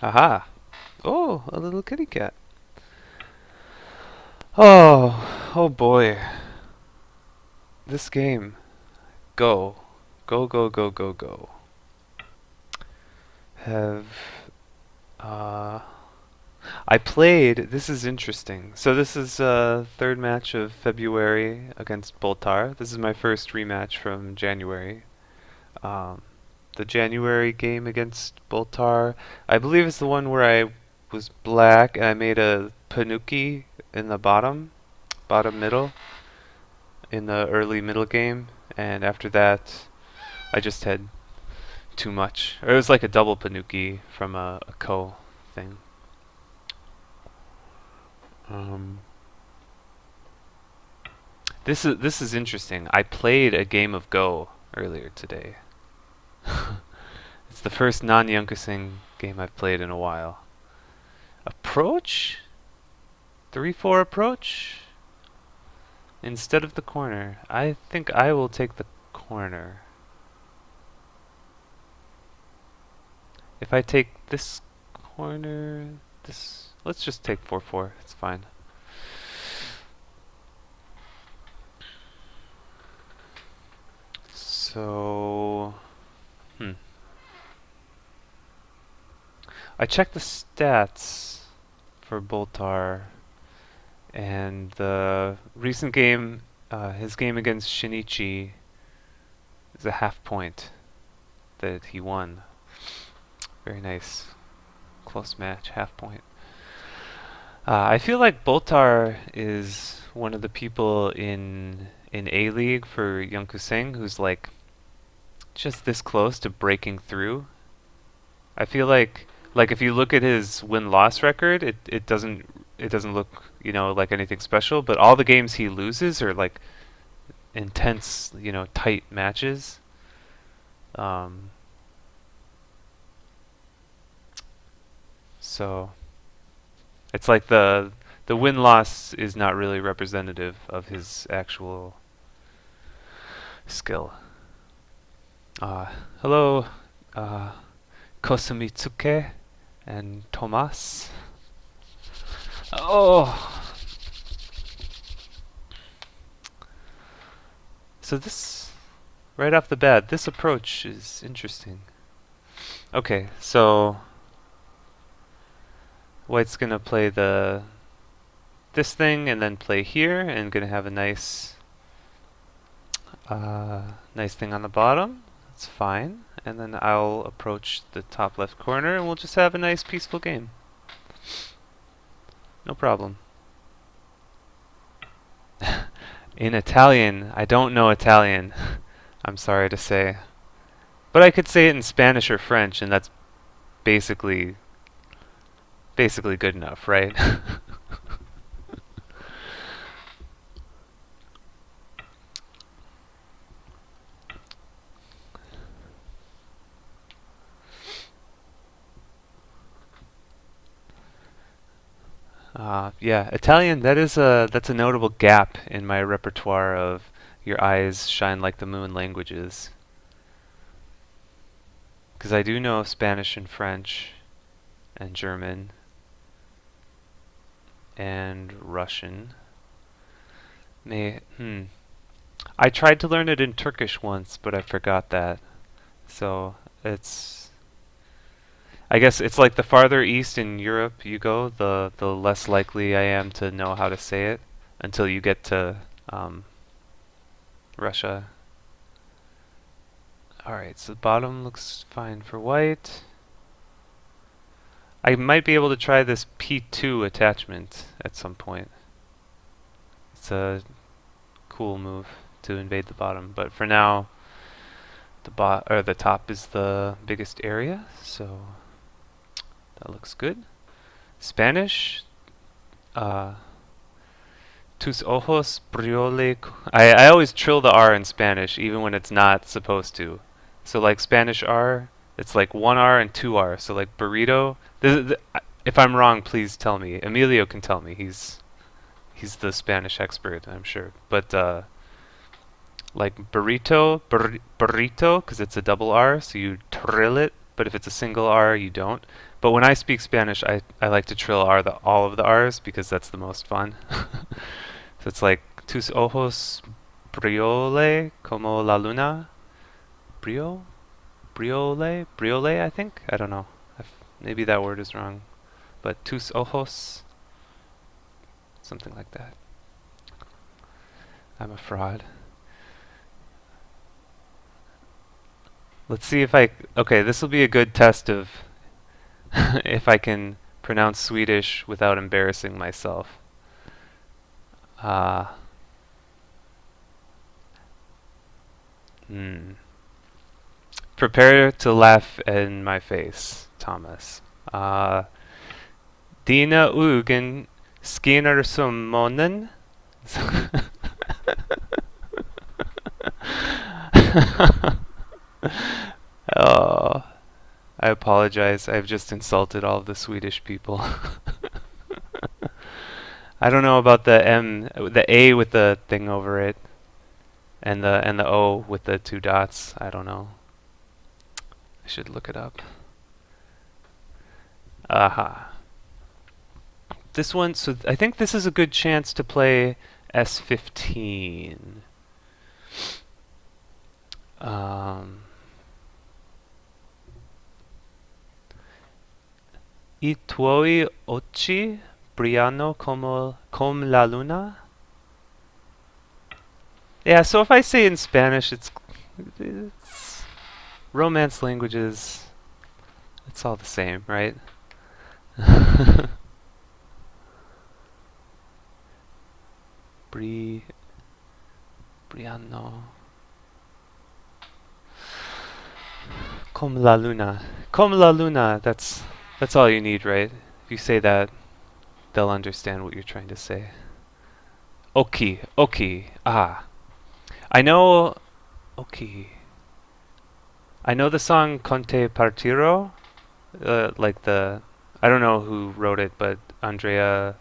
Aha! Oh, a little kitty cat. Oh boy. This game. Go. Go, go, go, go, go. Have, uh... I played, this is interesting. So this is third match of February against Boltar. This is my first rematch from January. Um, the January game against Boltar, I believe is the one where I was black and I made a Panuki in the bottom middle, in the early middle game, and after that I just had too much. Or it was like a double Panuki from a Ko thing. Um, this is interesting. I played a game of Go earlier today. It's the first non-Yunkusing game I've played in a while. Approach? 3-4 approach? Instead of the corner. I think I will take the corner. If I take this corner, let's just take 4-4. It's fine. So, I checked the stats for Boltar, and the recent game, his game against Shinichi, is a half point that he won. Very nice. Close match, half point. I feel like Boltar is one of the people in A League for Yunkuseng who's like just this close to breaking through. I feel like if you look at his win-loss record, it doesn't look, like anything special, but all the games he loses are like intense, tight matches. Um, so it's like the win-loss is not really representative of his actual skill. Uh, Hello, uh, Kosumitsuke and Tomas. Oh, so this, right off the bat, this approach is interesting. Okay, so White's gonna play this thing and then play here and gonna have a nice thing on the bottom. That's fine. And then I'll approach the top left corner and we'll just have a nice peaceful game. No problem. In Italian, I don't know Italian. I'm sorry to say. But I could say it in Spanish or French and that's basically good enough, right? Yeah, Italian, that's a notable gap in my repertoire of your eyes shine like the moon languages. Because I do know Spanish and French and German and Russian. I tried to learn it in Turkish once, but I forgot that. So it's I guess it's like the farther east in Europe you go, the less likely I am to know how to say it until you get to um, Russia. Alright, so the bottom looks fine for white. I might be able to try this P2 attachment at some point. It's a cool move to invade the bottom, but for now the top is the biggest area, so that looks good. Spanish, uh, tus ojos briole. I always trill the R in Spanish, even when it's not supposed to. So like Spanish R, it's like one R and two R. So like burrito. If I'm wrong, please tell me. Emilio can tell me. He's the Spanish expert, I'm sure. But like burrito, burrito, because it's a double R, so you trill it. but if it's a single R, you don't. But when I speak Spanish, I like to trill R all of the R's because that's the most fun. So it's like tus ojos briole como la luna. Brio? Briole? Briole, I think? I don't know. Maybe that word is wrong. But tus ojos, something like that. I'm a fraud. Let's see if I. Okay, this will be a good test of if I can pronounce Swedish without embarrassing myself. Uh, hmm. Prepare to laugh in my face, Thomas. Uh, Dina Ugen Skinner Summonen. Oh, I apologize. I've just insulted all of the Swedish people. I don't know about the M, the A with the thing over it, and the O with the two dots. I don't know. I should look it up. Aha. This one, so I think this is a good chance to play S15. Um, I tuoi occhi brillano como la luna. Yeah, so if I say in Spanish, it's Romance languages. It's all the same, right? Bri Briano. Como la luna. Como la luna. That's all you need, right? If you say that, they'll understand what you're trying to say. Oki. Oki. Ah. I know Oki. I know the song Conte Partiro, like the I don't know who wrote it, but Andrea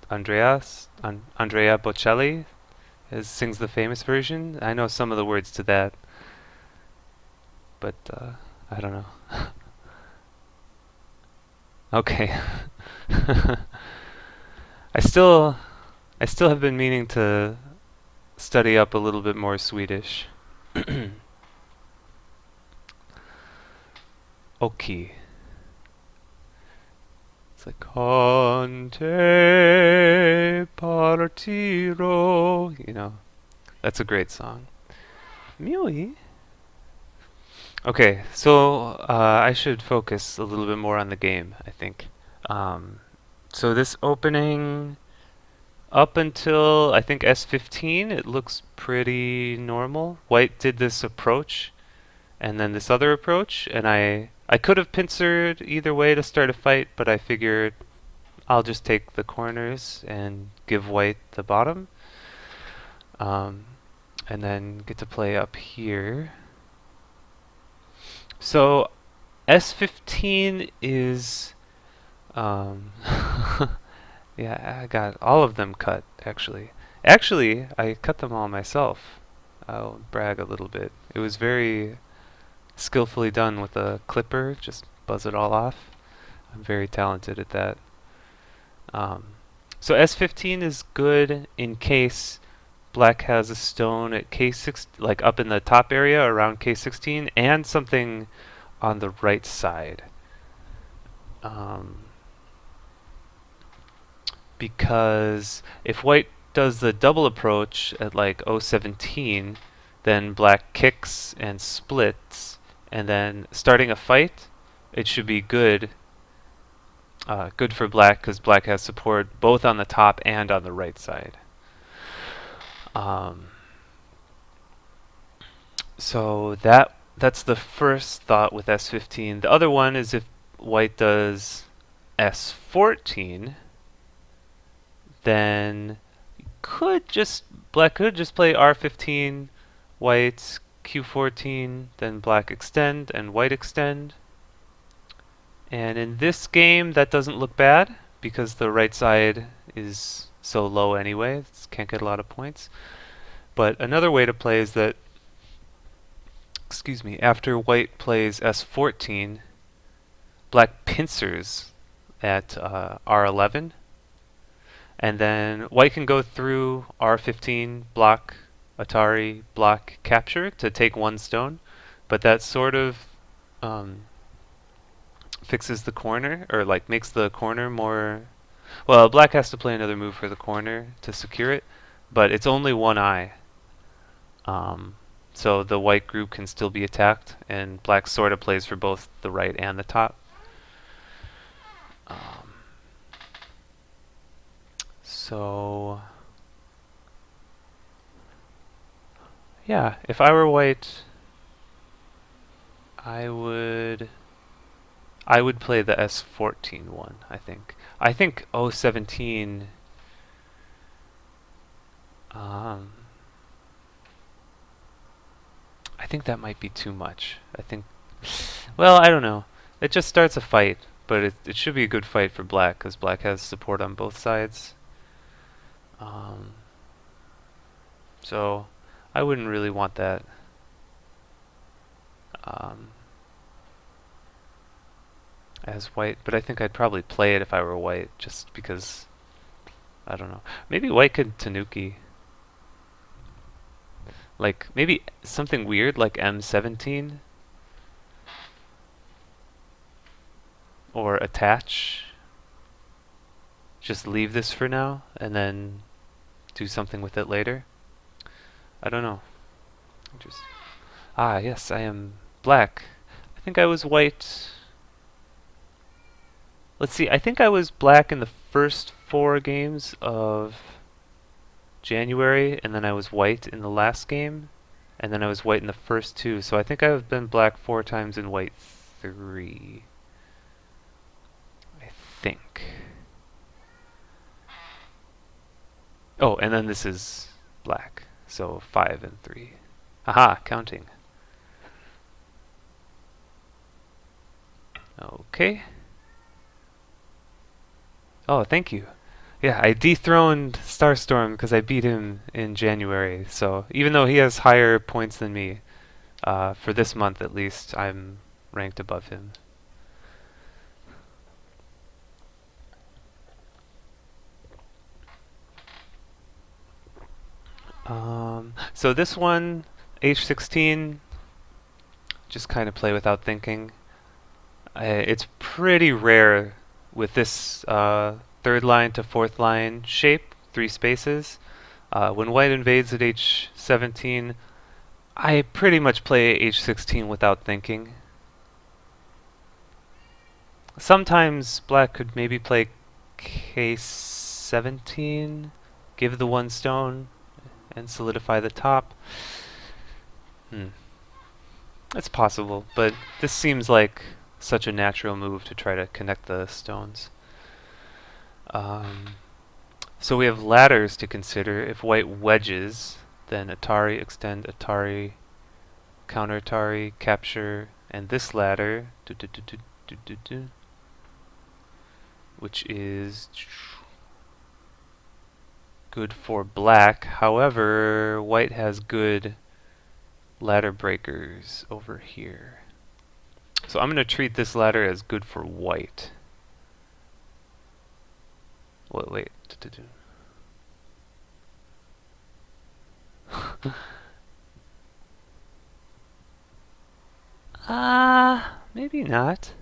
Bocelli sings the famous version. I know some of the words to that, but I don't know. Okay. I still I still have been meaning to study up a little bit more Swedish. Oki. It's like Conte partiro. You know, that's a great song. Mui. Okay, so I should focus a little bit more on the game, I think. Um, so this opening up until I think S15, it looks pretty normal. White did this approach and then this other approach, and I could have pincered either way to start a fight, but I figured I'll just take the corners and give white the bottom, um, and then get to play up here. So S15 is, um, yeah, I got all of them cut actually. Actually, I cut them all myself. I'll brag a little bit. It was very skillfully done with a clipper, just buzz it all off. I'm very talented at that. Um, so S15 is good in case black has a stone at K6, like up in the top area around K16, and something on the right side. Um, because if white does the double approach at like 017, then black kicks and splits, and then starting a fight, it should be good. Good for black because black has support both on the top and on the right side. Um, so that's the first thought with S15. The other one is if white does S14, then black could just play R15, white Q14, then black extend and white extend. And in this game, that doesn't look bad because the right side is so low anyway. Can't get a lot of points. But another way to play is that, excuse me, after white plays S14, black pincers at R11, and then white can go through R15, block Atari, block capture to take one stone, but that sort of um, fixes the corner, or like makes the corner more. Well, black has to play another move for the corner to secure it, but it's only one eye. Um, so the white group can still be attacked, and black sort of plays for both the right and the top. Um, so yeah, if I were white, I would I would play the S14 one, I think. I think 017 um I think that might be too much. I think well, I don't know. It just starts a fight, but it should be a good fight for black cuz black has support on both sides. Um so I wouldn't really want that. Um as white, but I think I'd probably play it if I were white just because I don't know. Maybe white could Tanuki. Like maybe something weird like M17 or attach. Just leave this for now and then do something with it later. I don't know. Just yes, I am black. I think I was white. Let's see. I think I was black in the first 4 games of January, and then I was white in the last game, and then I was white in the first 2. So I think I've been black 4 times and white 3. I think. Oh, and then this is black. So 5 and 3. Aha, counting. Okay. Oh, thank you. Yeah, I dethroned Starstorm because I beat him in January. So even though he has higher points than me, for this month at least, I'm ranked above him. So this one, H16, just kind of play without thinking. It's pretty rare with this third line to fourth line shape, 3 spaces. When white invades at H17, I pretty much play H16 without thinking. Sometimes black could maybe play K17, give the 1 stone, and solidify the top. It's possible, but this seems like such a natural move to try to connect the stones. So we have ladders to consider. If white wedges, then Atari, extend Atari, counter Atari, capture, and this ladder, which is good for black. However, white has good ladder breakers over here. So I'm going to treat this ladder as good for white. Wait. Maybe not.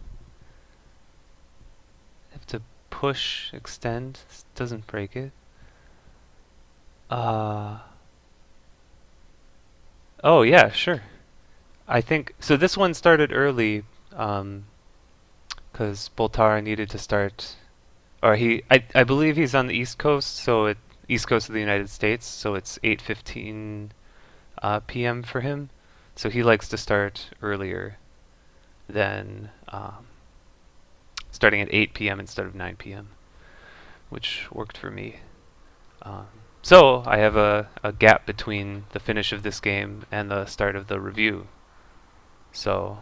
Have to push, extend. This doesn't break it. Oh yeah, sure. I think so. This one started early, because Boltar needed to start, or I believe he's on the East Coast, so East Coast of the United States, so it's 8:15 p.m. for him. So he likes to start earlier than starting at 8 p.m. instead of 9 p.m., which worked for me. Um, so I have a gap between the finish of this game and the start of the review. So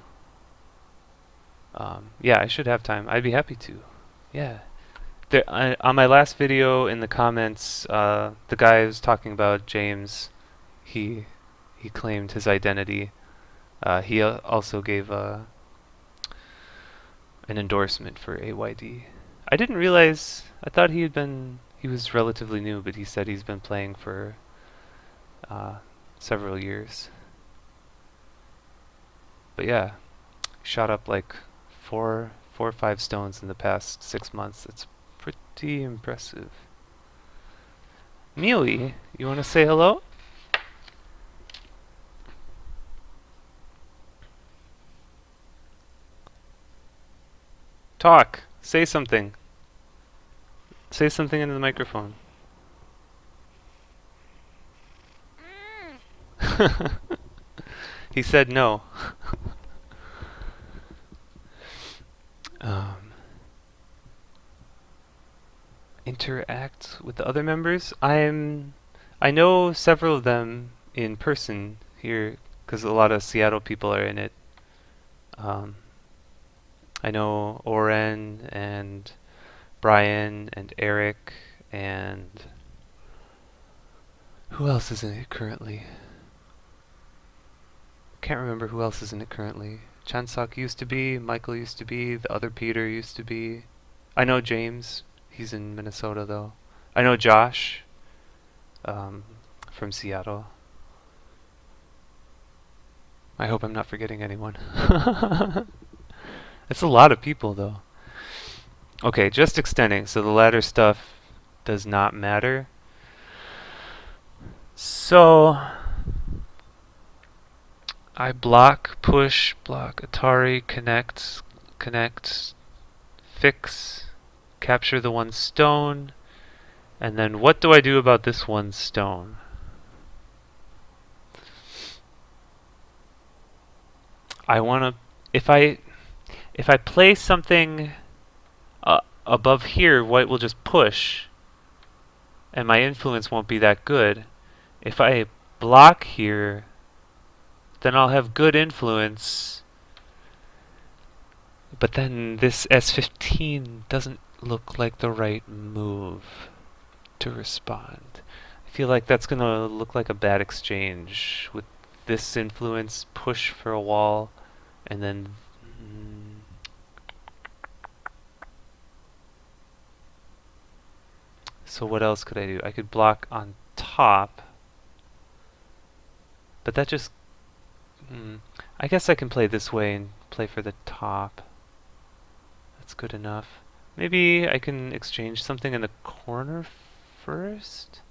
yeah, I should have time. I'd be happy to. Yeah. On my last video in the comments, the guy was talking about James. He he claimed his identity. He also gave an endorsement for AYD. I didn't realize. I thought he was relatively new, but he said he's been playing for uh, several years. But yeah, shot up like four or five stones in the past 6 months. It's pretty impressive. Mealy, you want to say hello? Talk. Say something. Say something into the microphone. He said no. Um, interact with the other members. I know several of them in person here because a lot of Seattle people are in it. Um, I know Oren and Brian and Eric and who else is in it currently? Can't remember who else is in it currently. Chansak used to be, Michael used to be, the other Peter used to be. I know James. He's in Minnesota though. I know Josh um, from Seattle. I hope I'm not forgetting anyone. It's a lot of people though. Okay, just extending. So the ladder stuff does not matter. So I block, push, block, Atari, connect, fix, capture the one stone, and then what do I do about this one stone? I want to, if I place something above here, white will just push, and my influence won't be that good. If I block here, then I'll have good influence, but then this S15 doesn't look like the right move to respond. I feel like that's gonna look like a bad exchange with this influence push for a wall and then so what else could I do? I could block on top, but that just I guess I can play this way and play for the top. That's good enough. Maybe I can exchange something in the corner first?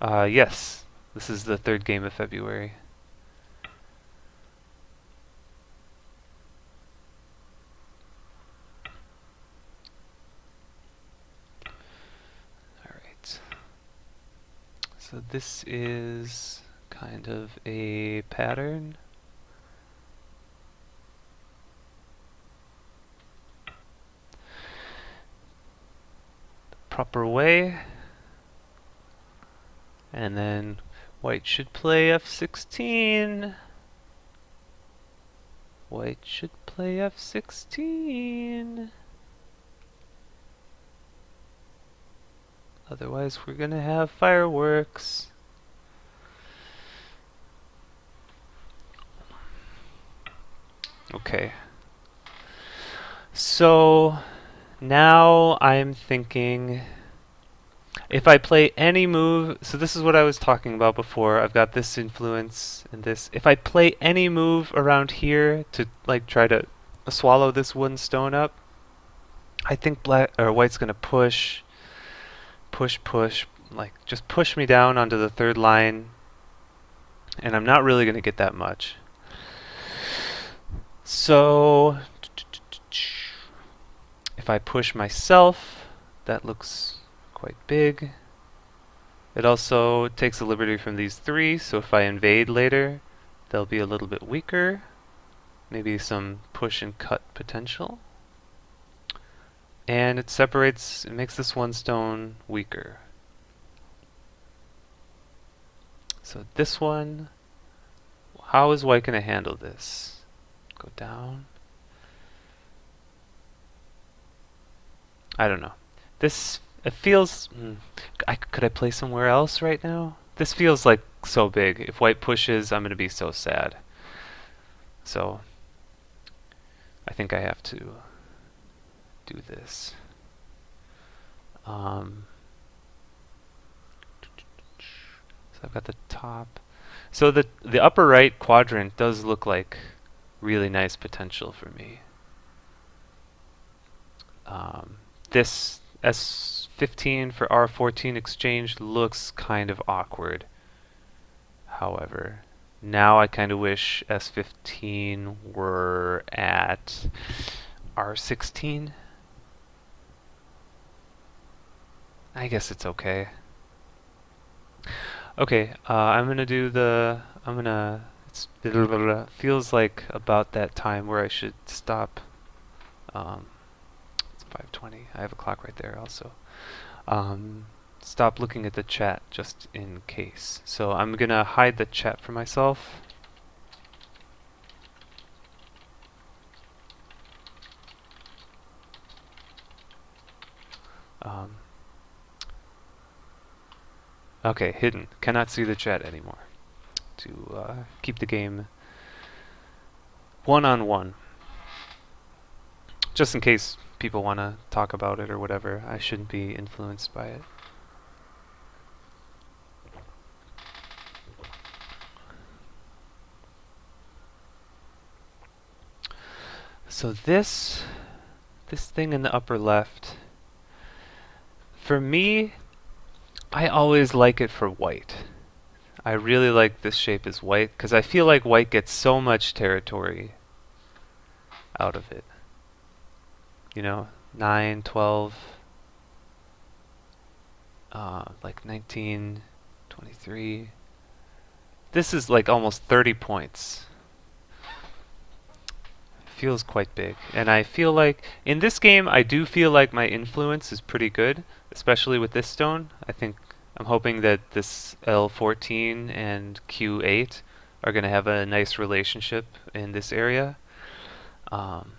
Yes. This is the third game of February. Alright. So this is kind of a pattern. Proper way. And then white should play f16. White should play f16. Otherwise we're gonna have fireworks. Okay. So now I'm thinking if I play any move, so this is what I was talking about before. I've got this influence and this. If I play any move around here to like try to swallow this one stone up, I think black or white's gonna push, like just push me down onto the third line, and I'm not really gonna get that much. So if I push myself, that looks quite big. It also takes a liberty from these three, so if I invade later, they'll be a little bit weaker. Maybe some push and cut potential. And it makes this one stone weaker. So this one, how is white going to handle this? Go down. I don't know. It feels, could I play somewhere else right now? This feels like so big. If white pushes, I'm going to be so sad. So I think I have to do this. So I've got the top. So the upper right quadrant does look like really nice potential for me. This S15 for R14 exchange looks kind of awkward. However, now I kind of wish S15 were at R16. I guess it's okay. Okay, I'm gonna do the. I'm gonna. It's feels like about that time where I should stop. Um, it's 5:20. I have a clock right there also. Um, Stop looking at the chat just in case. So I'm gonna hide the chat for myself. Um, okay, hidden. Cannot see the chat anymore. To keep the game one-on-one. Just in case people want to talk about it or whatever, I shouldn't be influenced by it. So this thing in the upper left, for me, I always like it for white. I really like this shape as white because I feel like white gets so much territory out of it. You know, 9, 12, like 19, 23. This is like almost 30 points. Feels quite big. And I feel like in this game I do feel like my influence is pretty good, especially with this stone. I'm hoping that this L14 and Q8 are going to have a nice relationship in this area. Um,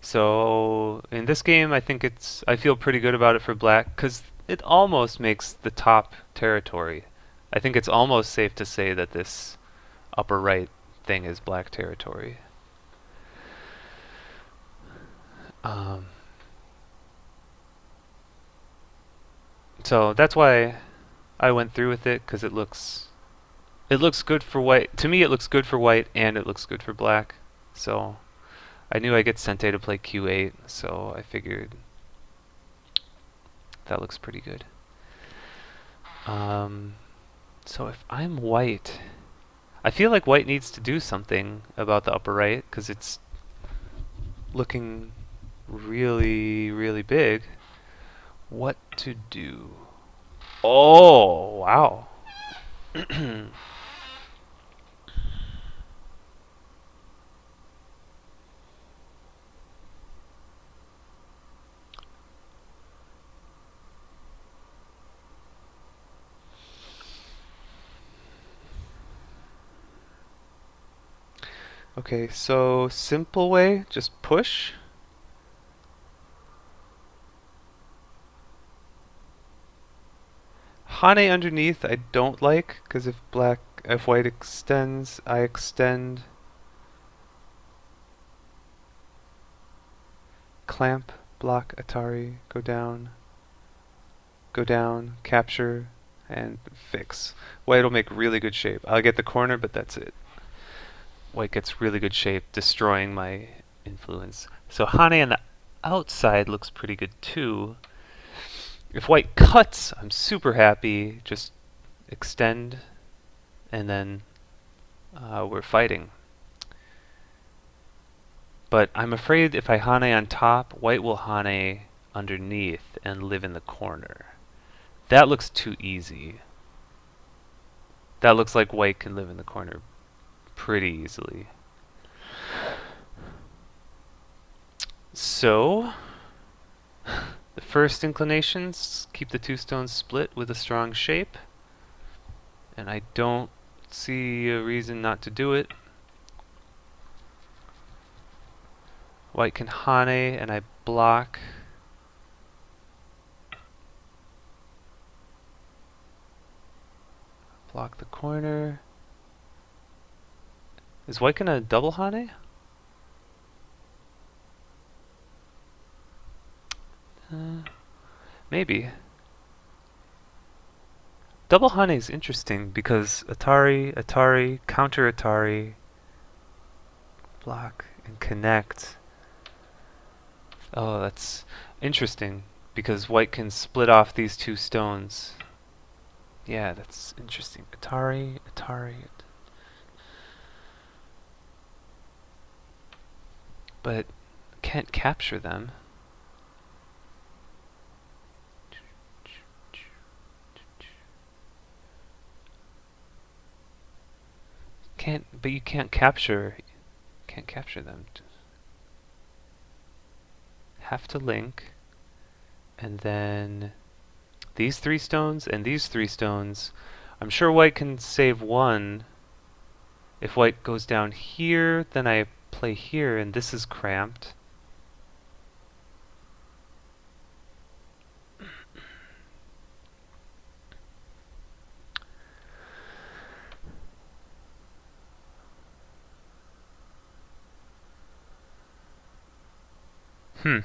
so in this game I feel pretty good about it for black because it almost makes the top territory. I think it's almost safe to say that this upper right thing is black territory. Um, so that's why I went through with it because it looks good for white. To me, it looks good for white and it looks good for black. So I knew I get Sente to play Q8, so I figured that looks pretty good. Um, so if I'm white, I feel like white needs to do something about the upper right because it's looking really, really big. What to do? Oh, wow. Okay, so simple way, just push. Hane underneath I don't like, because if white extends, I extend. Clamp, block, Atari, go down, capture, and fix. White will make really good shape. I'll get the corner, but that's it. White gets really good shape, destroying my influence. So Hane on the outside looks pretty good too. If white cuts, I'm super happy. Just extend, and then we're fighting. But I'm afraid if I Hane on top, white will Hane underneath and live in the corner. That looks too easy. That looks like white can live in the corner pretty easily. So, the first inclinations, keep the two stones split with a strong shape. And I don't see a reason not to do it. White can Hane and I block. Block the corner. Is white gonna double Hane? Maybe. Double Hane is interesting because Atari, Atari, counter Atari, block, and connect. Oh, that's interesting because white can split off these two stones. Yeah, that's interesting. Atari, Atari. But can't capture them. But you can't capture them. Have to link, and then these three stones and these three stones. I'm sure white can save one. If white goes down here, then I play here, and this is cramped. Hmm.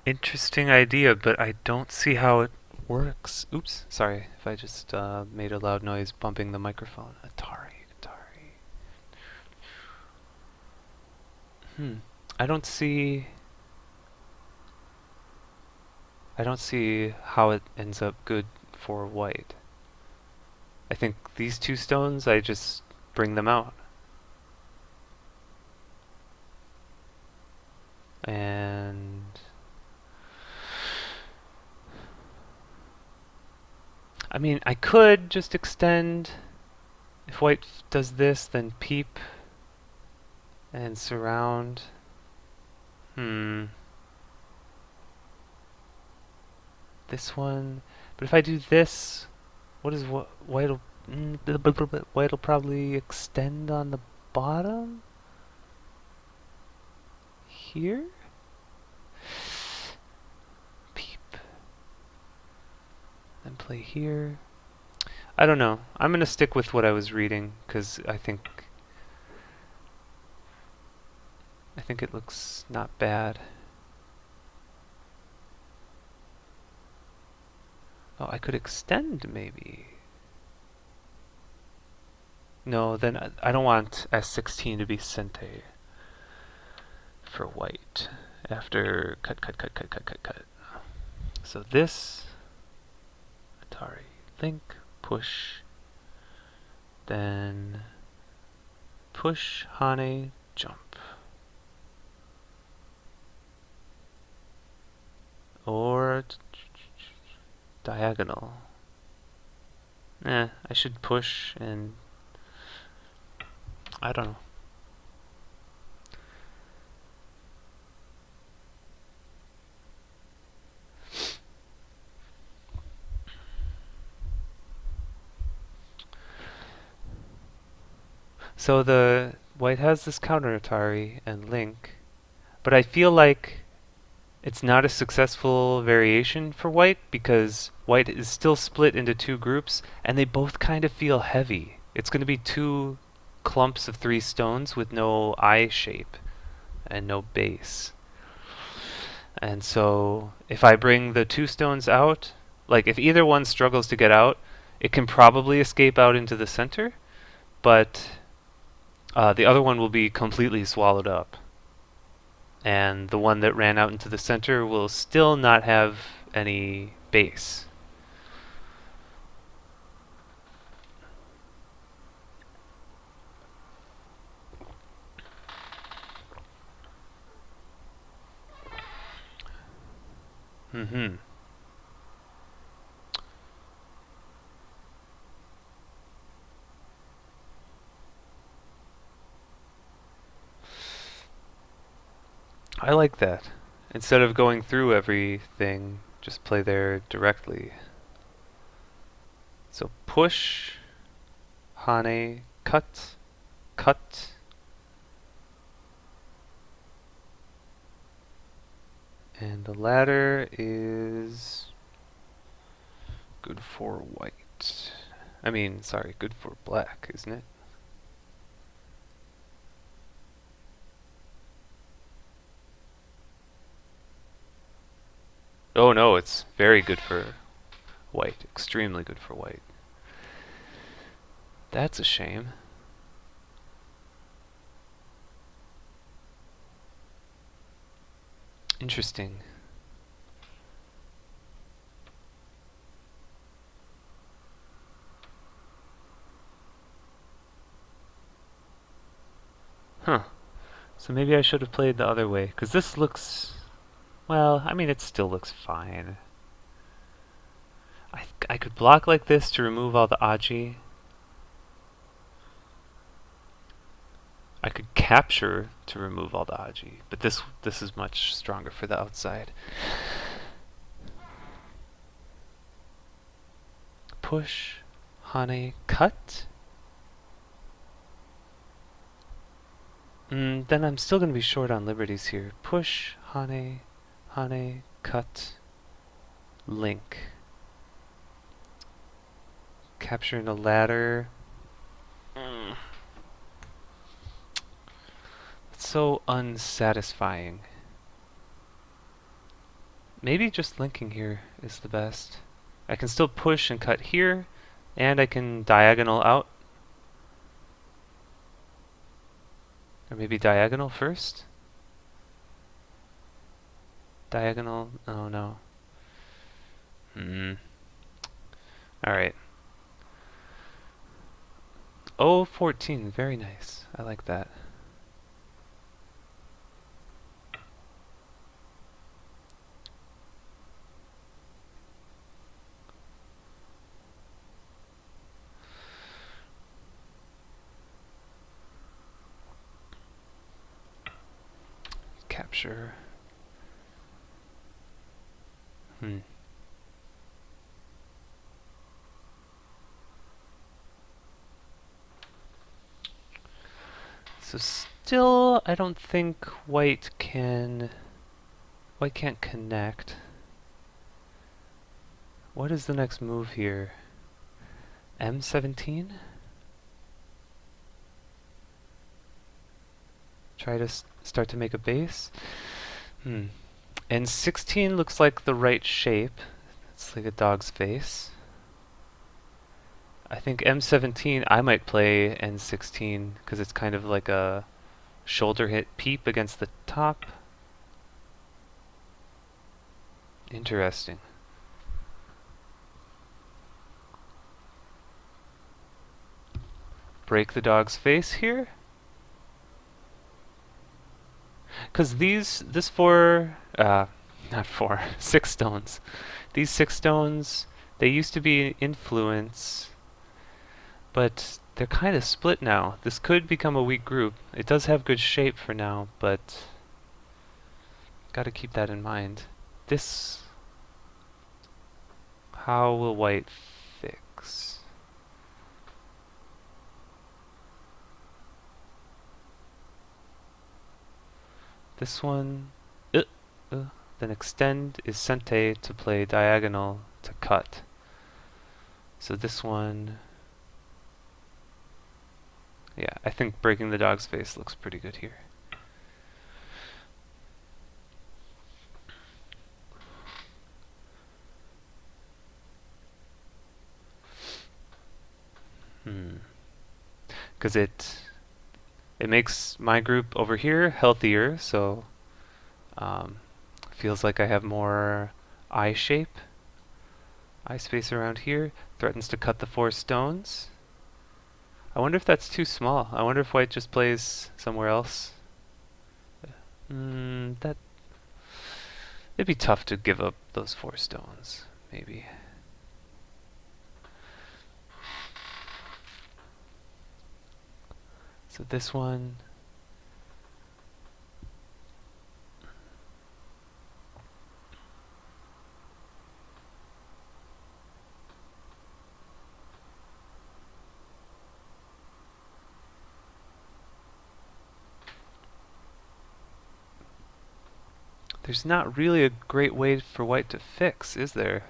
Interesting idea, but I don't see how it works. Oops, sorry if I just made a loud noise bumping the microphone. Atari, Atari. Hmm. I don't see. I don't see how it ends up good for white. I think these two stones, I just bring them out. And I mean, I could just extend. If white does this, then peep and surround. Hmm. This one. But if I do this, what is what white'll white'll probably extend on the bottom here. Peep. Then play here. I don't know. I'm gonna stick with what I was reading because I think it looks not bad. Oh, I could extend maybe. No, then I don't want S16 to be Sente for white. After cut. So this Atari link push, then push Hane jump, or diagonal. I should push and I don't know. So the white has this counter Atari and link, but I feel like it's not a successful variation for white because white is still split into two groups and they both kind of feel heavy. It's going to be two clumps of three stones with no eye shape and no base. And so if I bring the two stones out, like if either one struggles to get out, it can probably escape out into the center, but the other one will be completely swallowed up. And the one that ran out into the center will still not have any base. Mm-hmm. I like that. Instead of going through everything, just play there directly. So push, Hane, cut, cut, and the ladder is good for white. I mean, sorry, good for black, isn't it? Oh no, it's very good for white. Extremely good for white. That's a shame. Interesting. Huh. So maybe I should have played the other way, because this looks... Well, I mean, it still looks fine. I could block like this to remove all the Aji. I could capture to remove all the Aji, but this is much stronger for the outside. Push, Hane, cut. Then I'm still going to be short on liberties here. Push, Hane, Hane, cut, link. Capturing a ladder. It's so unsatisfying. Maybe just linking here is the best. I can still push and cut here, and I can diagonal out. Or maybe diagonal first? Diagonal, oh no. Alright. Oh, 14, very nice. I like that. Capture. So still, I don't think white can't connect. What is the next move here? M17? Try to start to make a base? And 16 looks like the right shape. It's like a dog's face. I think M17, I might play N16 because it's kind of like a shoulder hit peep against the top. Interesting. Break the dog's face here. Because this not four, 6 stones. These 6 stones, they used to be influence, but they're kind of split now. This could become a weak group. It does have good shape for now, but gotta keep that in mind. This, how will white fix? This one, then extend is sente to play diagonal to cut. So this one, yeah, I think breaking the dog's face looks pretty good here. Because it makes my group over here healthier, so feels like I have more eye shape. Eye space around here. Threatens to cut the 4 stones. I wonder if that's too small. I wonder if white just plays somewhere else. That it'd be tough to give up those 4 stones, maybe. So this one. There's not really a great way for white to fix, is there?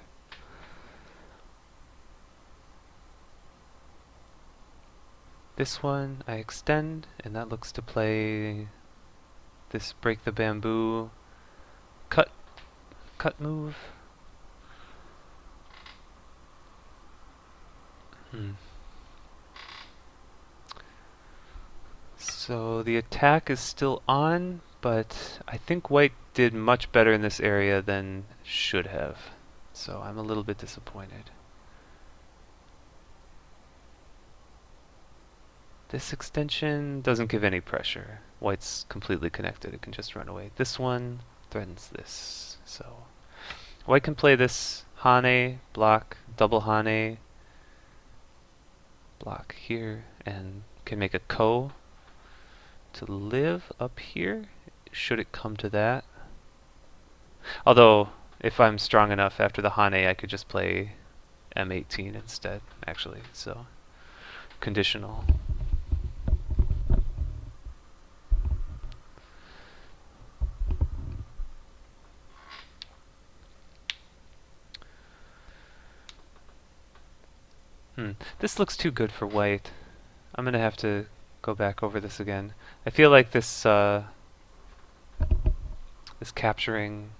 This one I extend, and that looks to play this break the bamboo cut move. Hmm. So the attack is still on, but I think white did much better in this area than should have. So I'm a little bit disappointed. This extension doesn't give any pressure. White's completely connected. It can just run away. This one threatens this. So white can play this Hane, block, double Hane, block here, and can make a Ko to live up here, should it come to that. Although, if I'm strong enough after the Hane, I could just play M18 instead, actually. So, conditional. This looks too good for white. I'm gonna have to go back over this again. I feel like this capturing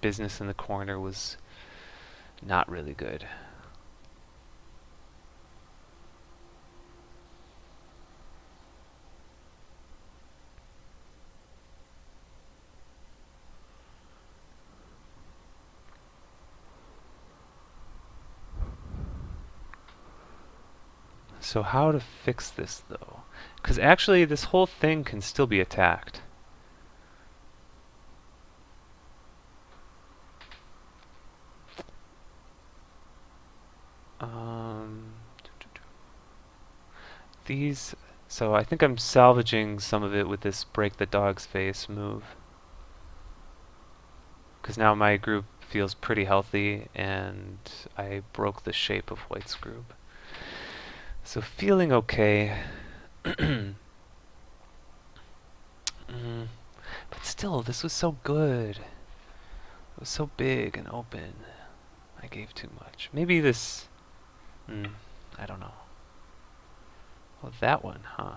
business in the corner was not really good. So how to fix this though? Because actually this whole thing can still be attacked. Um, these, so I think I'm salvaging some of it with this break the dog's face move. Because now my group feels pretty healthy and I broke the shape of white's group. So feeling okay. But still, this was so good. It was so big and open. I gave too much. Maybe this... I don't know. Oh, that one, huh?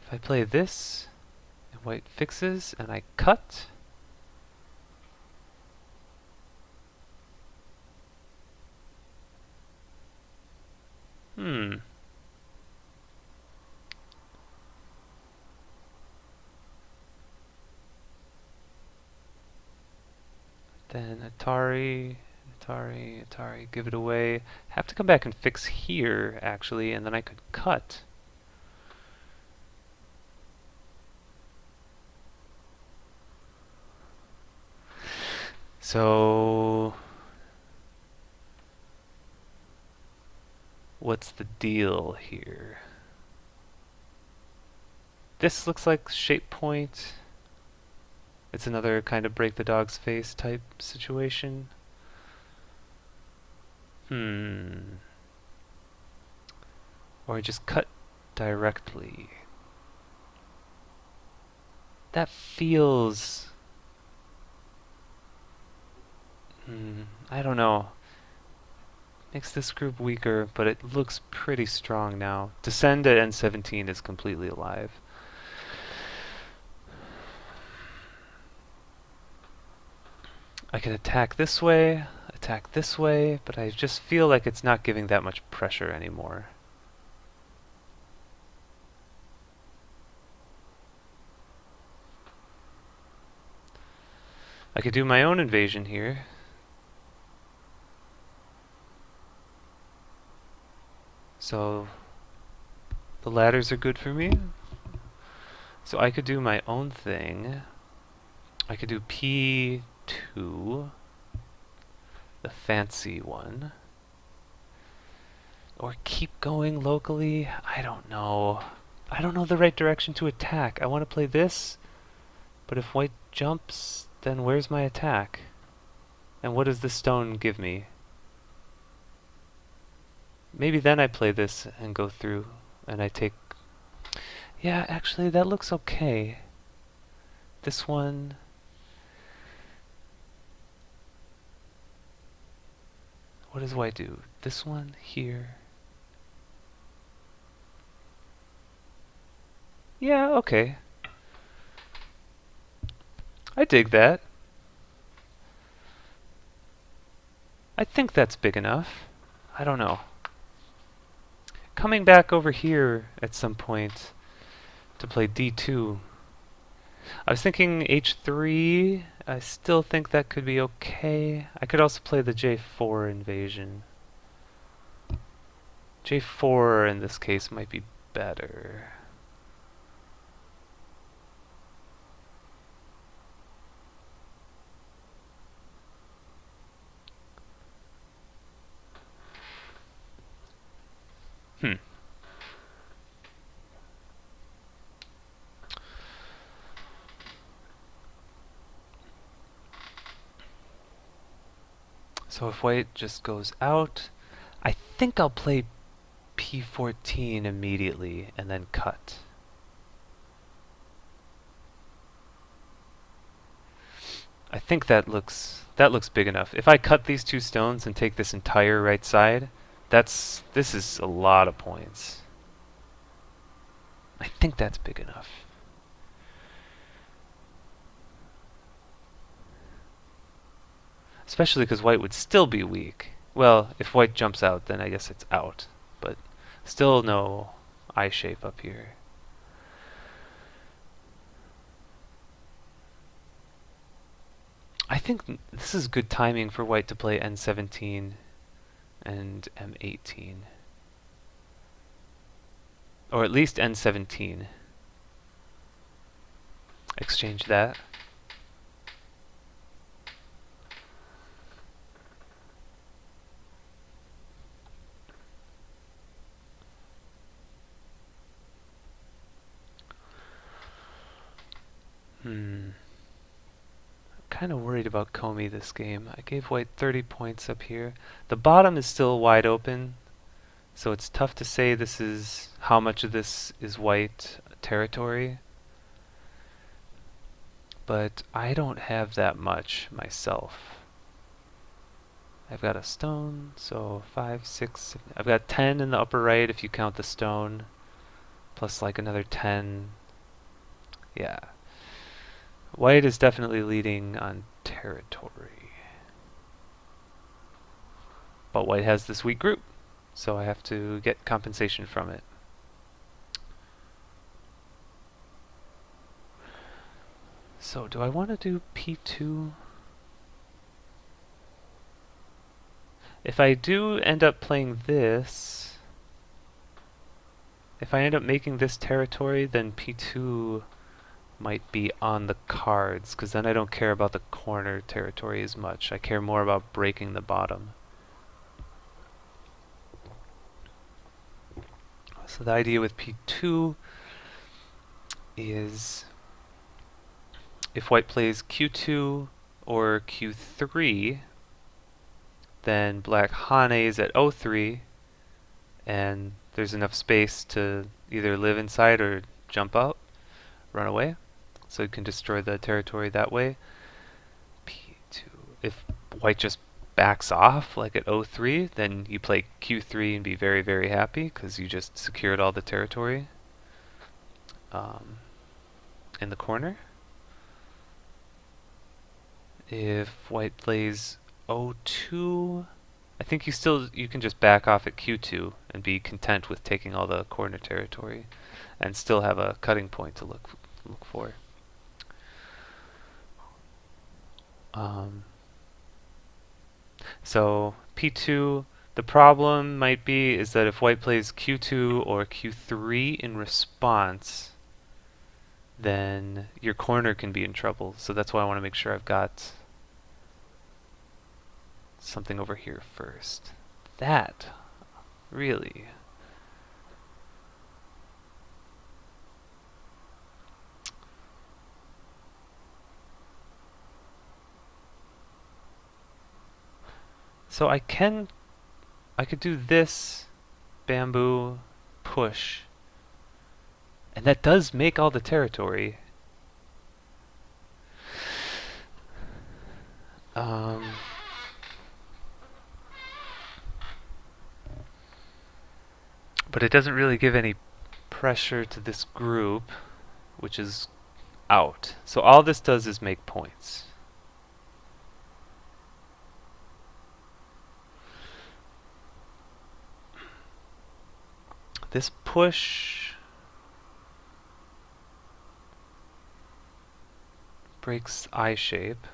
If I play this, and white fixes, and I cut... Hmm. Then Atari, Atari, give it away. Have to come back and fix here, actually, and then I could cut. So... what's the deal here? This looks like shape point. It's another kind of break the dog's face type situation. Or just cut directly. That feels... I don't know. Makes this group weaker, but it looks pretty strong now. Descend at N17 is completely alive. I can attack this way, but I just feel like it's not giving that much pressure anymore. I could do my own invasion here. So the ladders are good for me. So I could do my own thing. I could do P2, the fancy one. Or keep going locally. I don't know. I don't know the right direction to attack. I want to play this, but if white jumps, then where's my attack? And what does the stone give me? Maybe then I play this and go through and I take... Yeah, actually that looks okay. This one... what does white do? This one here. Yeah, okay. I dig that. I think that's big enough. I don't know. Coming back over here at some point to play d2. I was thinking h3. I still think that could be okay. I could also play the j4 invasion. j4 in this case might be better. Hmm. So if white just goes out, I think I'll play p14 immediately and then cut. I think that looks big enough. If I cut these two stones and take this entire right side, this is a lot of points. I think that's big enough. Especially because white would still be weak. Well, if white jumps out, then I guess it's out. But still no I shape up here. I think this is good timing for white to play n17 and m18. Or at least n17. Exchange that. Kind of worried about Comey this game. I gave white 30 points up here. The bottom is still wide open, so it's tough to say this is how much of this is white territory. But I don't have that much myself. I've got a stone, so 5, 6. I've got 10 in the upper right if you count the stone, plus like another 10. Yeah. White is definitely leading on territory. But white has this weak group, so I have to get compensation from it. So do I want to do p2? If I do end up playing this, if I end up making this territory, then p2 might be on the cards, because then I don't care about the corner territory as much. I care more about breaking the bottom. So the idea with p2 is if white plays q2 or q3, then black hanes at o3, and there's enough space to either live inside or jump out, run away. So you can destroy the territory that way. p2. If white just backs off, like at o3, then you play q3 and be very, very happy because you just secured all the territory um, in the corner. If white plays o2, I think you can just back off at q2 and be content with taking all the corner territory and still have a cutting point to look for. Um, so p2, the problem might be is that if white plays q2 or q3 in response, then your corner can be in trouble. So that's why I want to make sure I've got something over here first. That, really. So I could do this bamboo push, and that does make all the territory. Um, but it doesn't really give any pressure to this group. which is out. So all this does is make points. This push breaks I shape.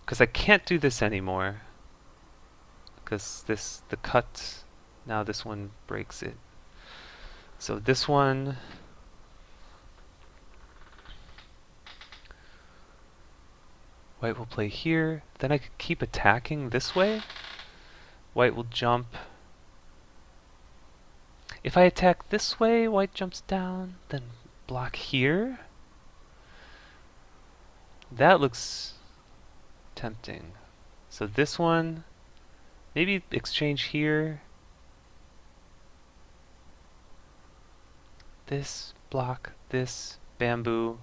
Because I can't do this anymore. Because the cut, now this one breaks it. So this one, white will play here. Then I could keep attacking this way. White will jump. If I attack this way, white jumps down, then block here. That looks tempting. So this one, maybe exchange here. This, block, this, bamboo.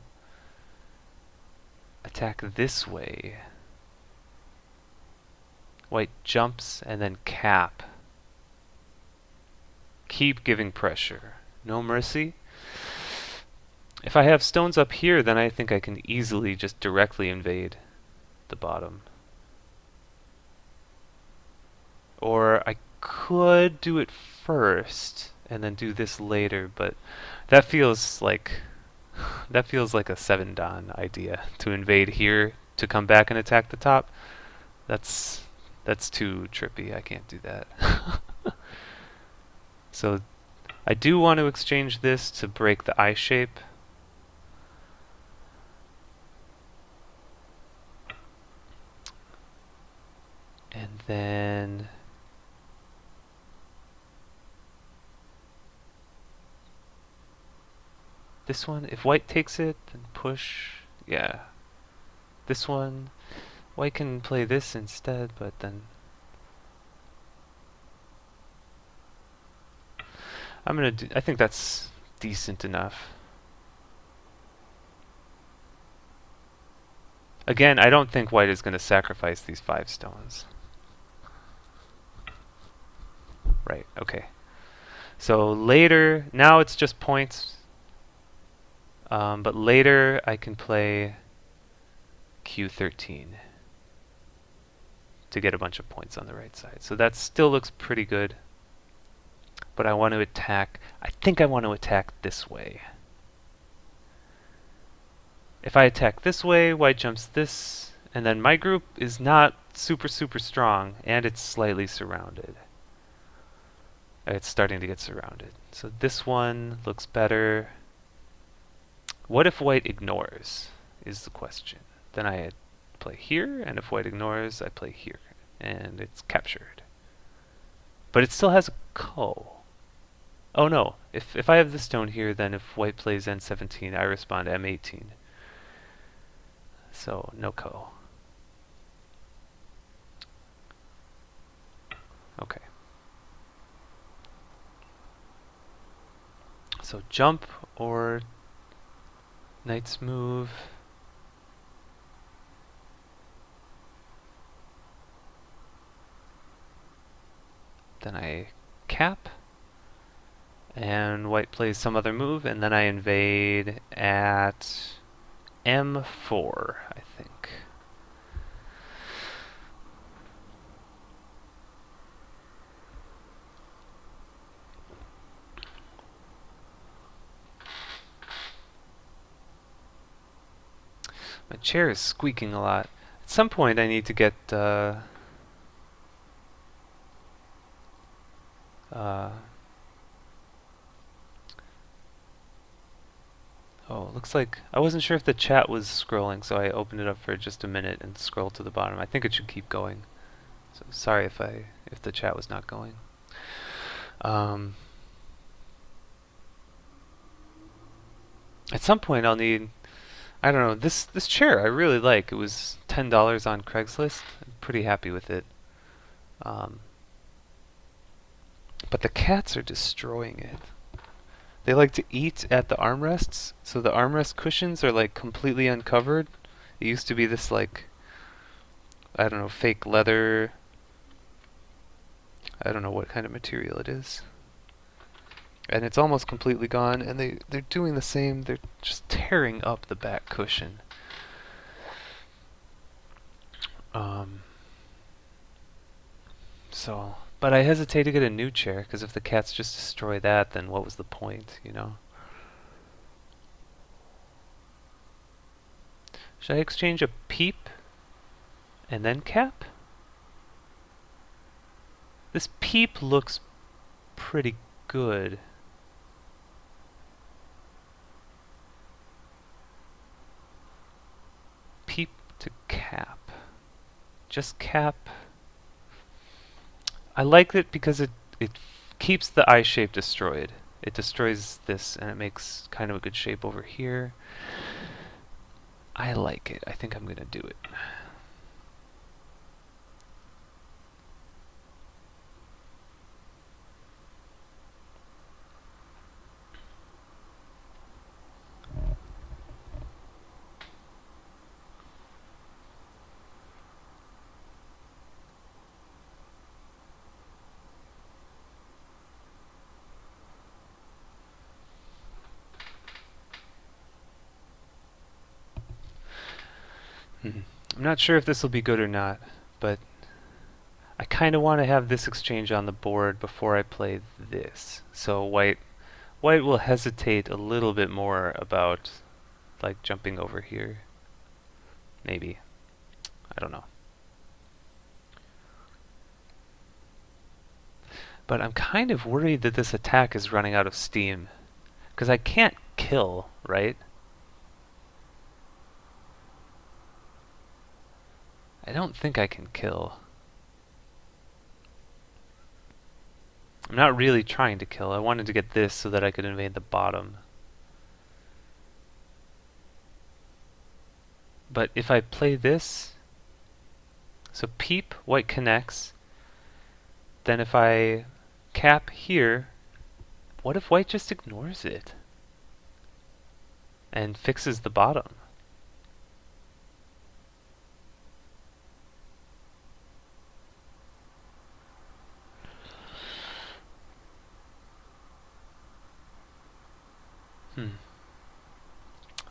Attack this way. White jumps and then cap. Keep giving pressure. No mercy. If I have stones up here, then I think I can easily just directly invade the bottom. Or I could do it first and then do this later, but that feels like a 7-dan idea to invade here to come back and attack the top. That's too trippy. I can't do that. So I do want to exchange this to break the I shape. And then this one, if white takes it, then push. Yeah. This one, white can play this instead, but then I think that's decent enough. Again, I don't think white is going to sacrifice these 5 stones. Right, okay. So later, now it's just points. But later I can play Q13 to get a bunch of points on the right side. So that still looks pretty good. But I want to attack, I think I want to attack this way. If I attack this way, white jumps this, and then my group is not super strong, and it's slightly surrounded. It's starting to get surrounded. So this one looks better. What if white ignores, is the question. Then I play here, and if white ignores, I play here, and it's captured. But it still has a ko. Oh no, if I have the stone here, then if white plays n17, I respond m18. So no ko. Okay. So jump or knight's move. Then I cap. And white plays some other move, and then I invade at m4, I think. My chair is squeaking a lot. At some point I need to get oh, looks like I wasn't sure if the chat was scrolling, so I opened it up for just a minute and scrolled to the bottom. I think it should keep going. So sorry if the chat was not going. At some point I'll need, I don't know, this chair I really like. It was $10 on Craigslist. I'm pretty happy with it. But the cats are destroying it. They like to eat at the armrests, so the armrest cushions are like completely uncovered. It used to be this like, I don't know, fake leather. I don't know what kind of material it is. And it's almost completely gone, and they're doing the same. They're just tearing up the back cushion. Um, but I hesitate to get a new chair, because if the cats just destroy that, then what was the point, you know? Should I exchange a peep and then cap? This peep looks pretty good. Peep to cap. Just cap. I like it because it keeps the eye shape destroyed. It destroys this and it makes kind of a good shape over here. I like it. I think I'm going to do it. I'm not sure if this will be good or not, but I kind of want to have this exchange on the board before I play this. So white will hesitate a little bit more about like jumping over here. Maybe. I don't know. But I'm kind of worried that this attack is running out of steam. Because I can't kill, right? I don't think I can kill. I'm not really trying to kill. I wanted to get this so that I could invade the bottom. But if I play this, so peep, white connects. Then if I cap here, what if white just ignores it? And fixes the bottom?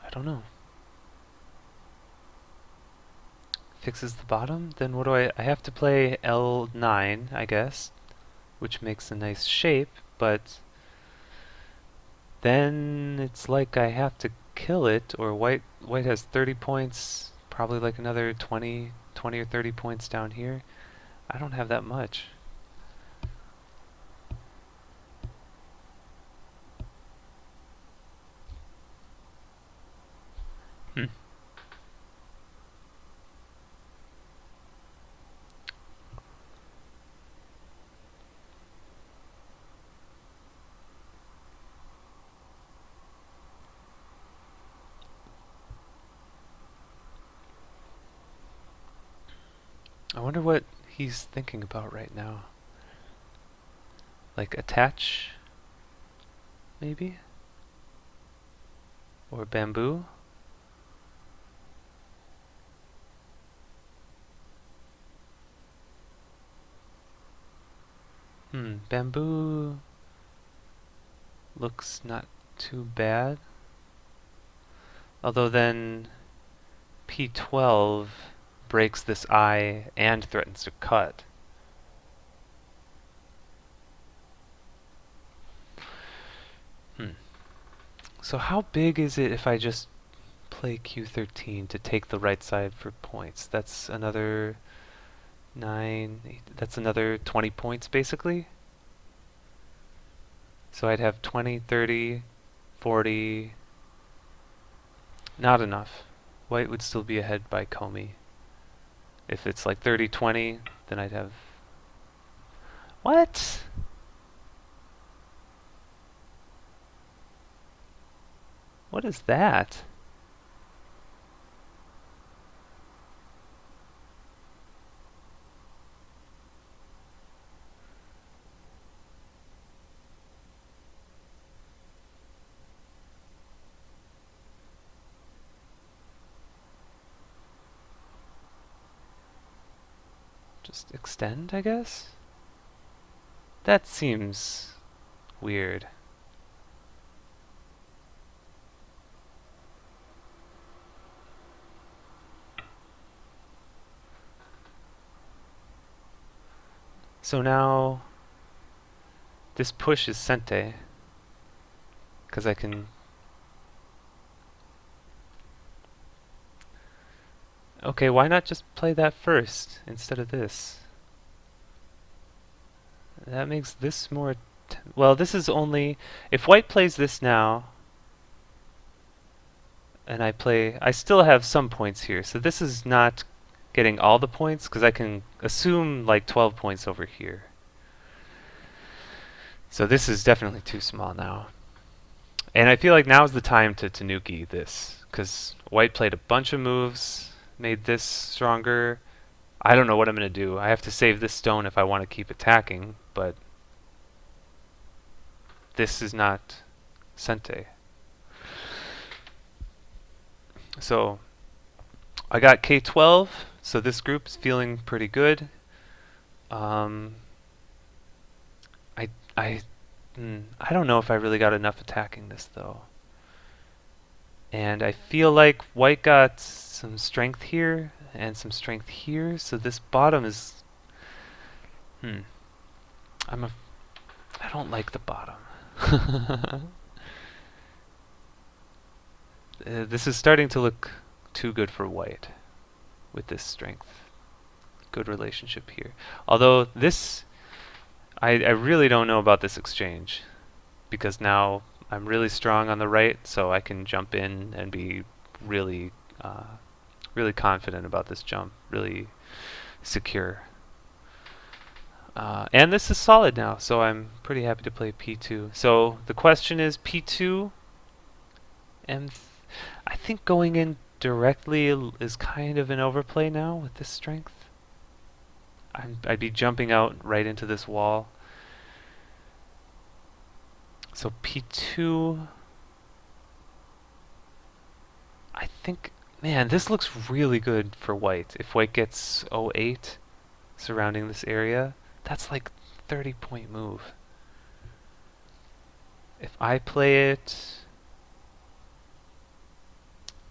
I don't know. Fixes the bottom? Then what do I have to play L9, I guess, which makes a nice shape, but then it's like I have to kill it, or white has 30 points, probably like another 20 or 30 points down here. I don't have that much. Hmm. I wonder what he's thinking about right now. Like attach, maybe? Or bamboo? Bamboo looks not too bad. Although then P12 breaks this eye and threatens to cut. So how big is it if I just play Q13 to take the right side for points? That's another 9, 8, that's another 20 points basically. So I'd have 20, 30, 40. Not enough. White would still be ahead by Comey. If it's like 30, 20, then I'd have... What? What is that? Just extend, I guess? That seems weird. So now this push is sente because I can. Okay, why not just play that first instead of this? That makes this more. Well, this is only if white plays this now, and I still have some points here. So this is not getting all the points because I can assume like 12 points over here. So this is definitely too small now. And I feel like now's the time to Tanuki this because white played a bunch of moves, made this stronger. I don't know what I'm going to do. I have to save this stone if I want to keep attacking, but this is not sente. So I got K12, so this group's feeling pretty good. Um, I I I don't know if I really got enough attacking this though. And I feel like white got some strength here and some strength here, so this bottom is hmm. I'm a I don't like the bottom. This is starting to look too good for white with this strength. Good relationship here. Although this I really don't know about this exchange because now I'm really strong on the right, so I can jump in and be really, really confident about this jump, really secure. And this is solid now, so I'm pretty happy to play P2. So the question is P2, and I think going in directly is kind of an overplay now with this strength. I'd be jumping out right into this wall. So P2, I think, man, this looks really good for white. If white gets 08 surrounding this area, that's like 30-point move. If I play it,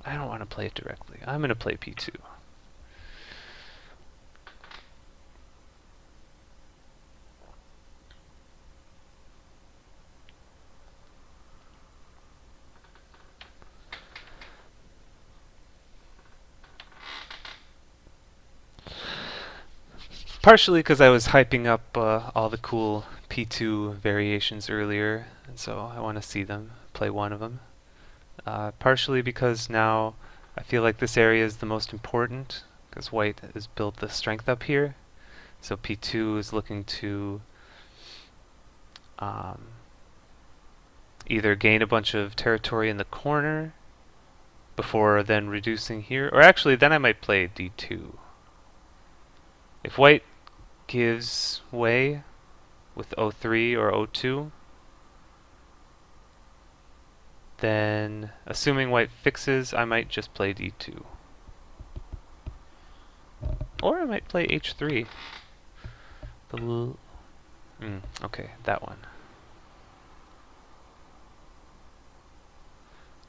I don't want to play it directly. I'm going to play P2. Partially because I was hyping up all the cool P2 variations earlier, and so I want to see them, play one of them. Partially because now I feel like this area is the most important, because white has built the strength up here. So P2 is looking to um, either gain a bunch of territory in the corner before then reducing here, or actually then I might play D2. If white gives way with 03 or 02, then assuming white fixes, I might just play D2. Or I might play H3. Okay, that one.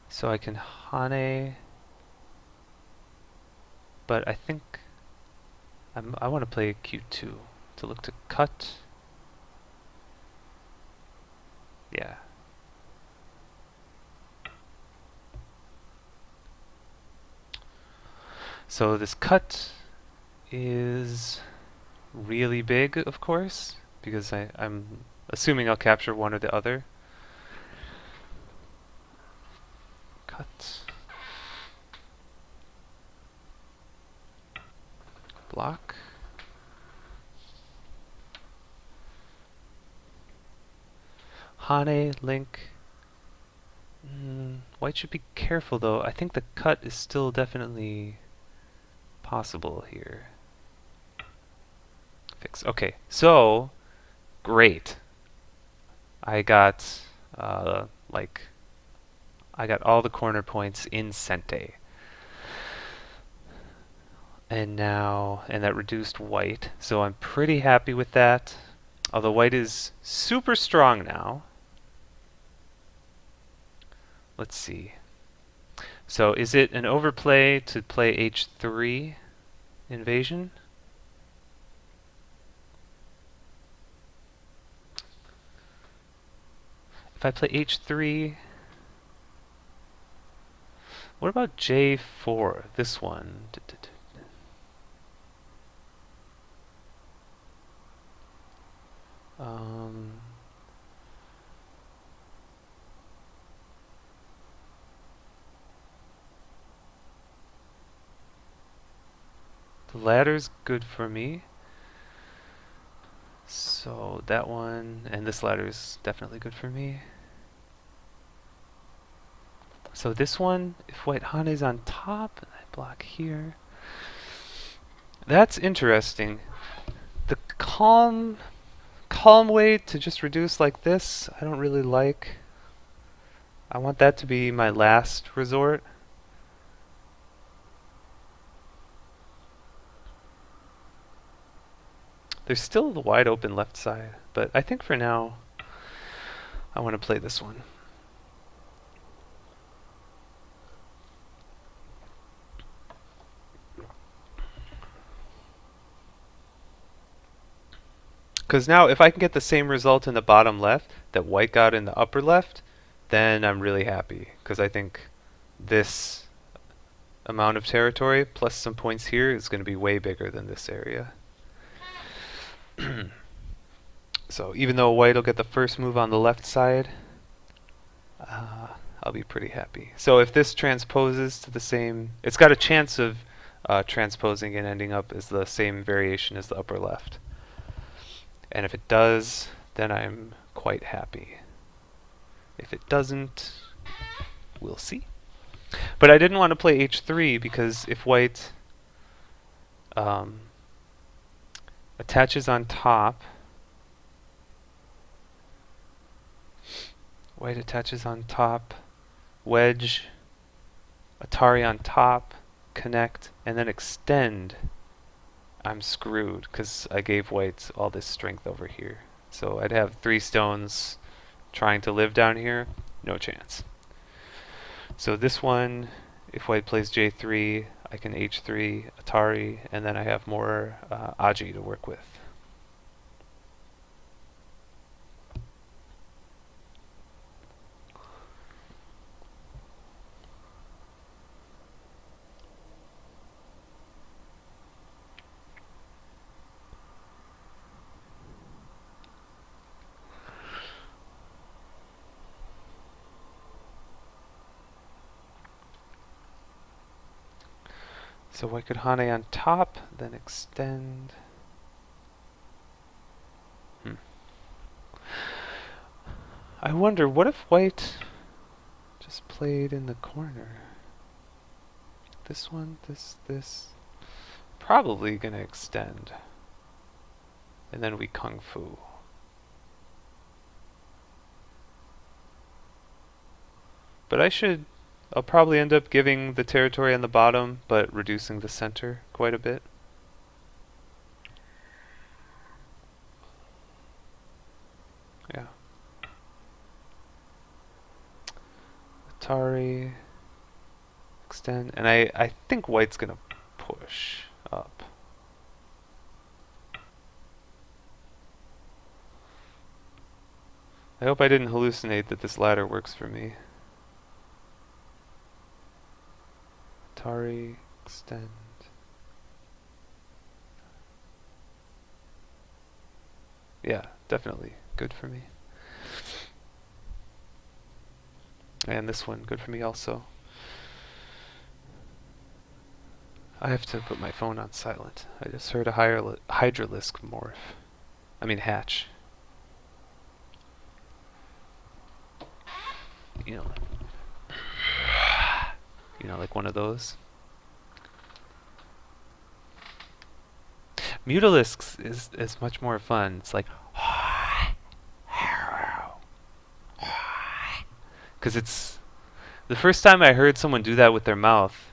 So I can Hane, but I think I want to play Q2 to look to cut. Yeah. So this cut is really big, of course, because I'm assuming I'll capture one or the other. Cut. Block. Hane, link. White should be careful though. I think the cut is still definitely possible here. Fix. Okay, so great. I got like I got all the corner points in Sente. And that reduced white. So I'm pretty happy with that. Although white is super strong now. Let's see. So is it an overplay to play H3 invasion? If I play h3, what about j4? This one. Um, the ladder's good for me. So that one, and this ladder's definitely good for me. So this one, if white Hane's on top, I block here. That's interesting. The calm way to just reduce like this, I don't really like. I want that to be my last resort. There's still the wide open left side, but I think for now, I want to play this one. Because now if I can get the same result in the bottom left that white got in the upper left, then I'm really happy. Because I think this amount of territory plus some points here is going to be way bigger than this area. So even though white will get the first move on the left side, I'll be pretty happy. So if this transposes to the same, it's got a chance of transposing and ending up as the same variation as the upper left. And if it does, then I'm quite happy. If it doesn't, we'll see. But I didn't want to play h3 because if white attaches on top, white attaches on top, wedge, Atari on top, connect, and then extend, I'm screwed because I gave white all this strength over here. So I'd have 3 stones trying to live down here, no chance. So this one, if white plays j3, I can h3, Atari, and then I have more AYD to work with. So white could Hane on top, then extend. I wonder, what if white just played in the corner? This one, this. Probably gonna extend. And then we kung fu. But I'll probably end up giving the territory on the bottom, but reducing the center quite a bit. Yeah. Atari, extend, and I think white's gonna push up. I hope I didn't hallucinate that this ladder works for me. Atari, extend. Yeah, definitely good for me. And this one, good for me also. I have to put my phone on silent. I just heard a Hydralisk morph. I mean hatch. You know, like one of those. Mutalisks is much more fun. It's like, because it's the first time I heard someone do that with their mouth,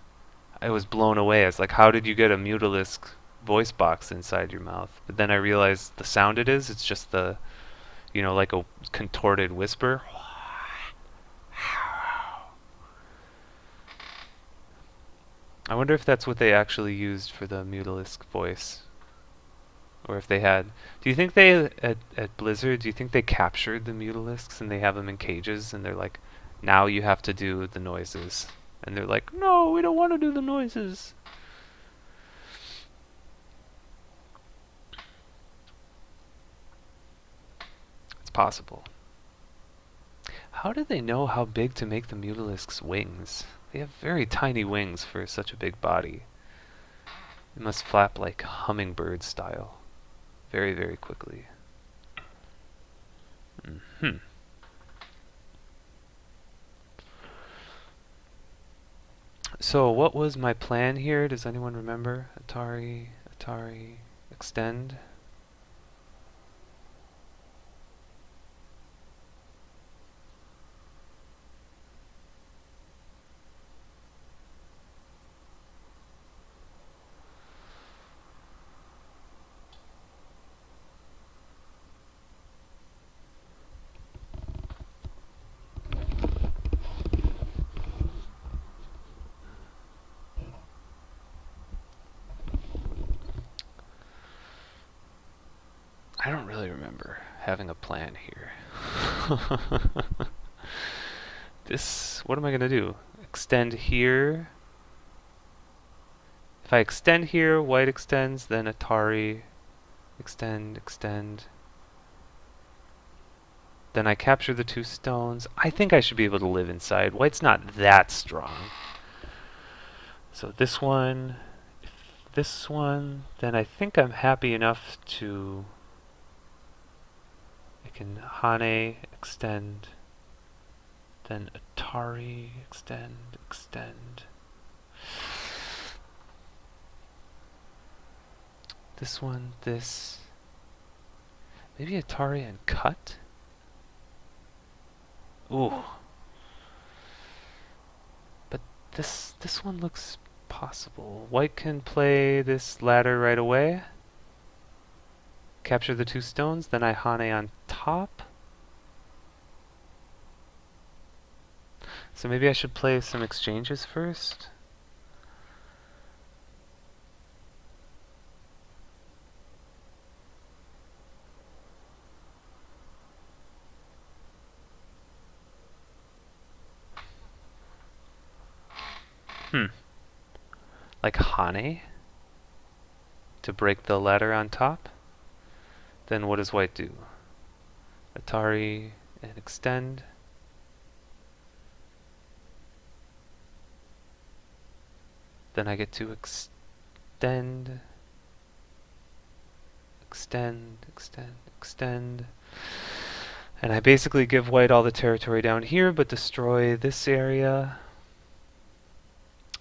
I was blown away. I was like, how did you get a Mutalisk voice box inside your mouth? But then I realized the sound it is, it's just the, like a contorted whisper. I wonder if that's what they actually used for the Mutalisk voice. Or if they had, do you think they at Blizzard? Do you think they captured the Mutalisks and they have them in cages and they're like, now you have to do the noises, and they're like, no, we don't want to do the noises. It's possible. How did they know how big to make the Mutalisk's wings? They have very tiny wings for such a big body. They must flap like hummingbird style, very, very quickly. Hmm. So what was my plan here? Does anyone remember? Atari, extend. I don't really remember having a plan here. What am I gonna do? Extend here. If I extend here, white extends, then Atari, extend. Then I capture the 2 stones. I think I should be able to live inside. White's not that strong. So this one, then I think I'm happy enough to... I can Hane, extend, then Atari, extend. This one, this. Maybe Atari and cut? Ooh. But this one looks possible. White can play this ladder right away. Capture the 2 stones, then I Hane on top. So maybe I should play some exchanges first. Like Hane to break the ladder on top. Then what does white do? Atari and extend. Then I get to extend. And I basically give white all the territory down here, but destroy this area.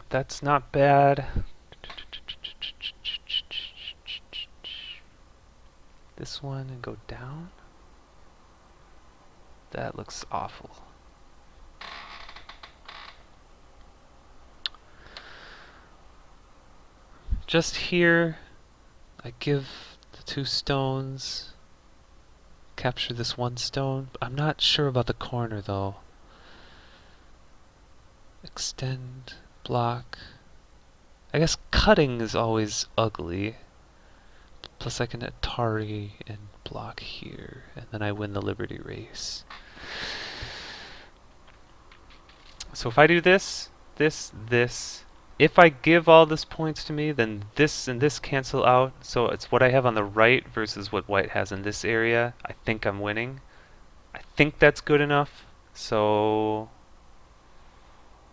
That's not bad. This one and go down. That looks awful. Just here, I give the 2 stones, capture this 1 stone. I'm not sure about the corner though. Extend, block. I guess cutting is always ugly. Plus I can Atari and block here, and then I win the Liberty Race. So if I do this, if I give all this points to me, then this and this cancel out. So it's what I have on the right versus what white has in this area. I think I'm winning. I think that's good enough. So,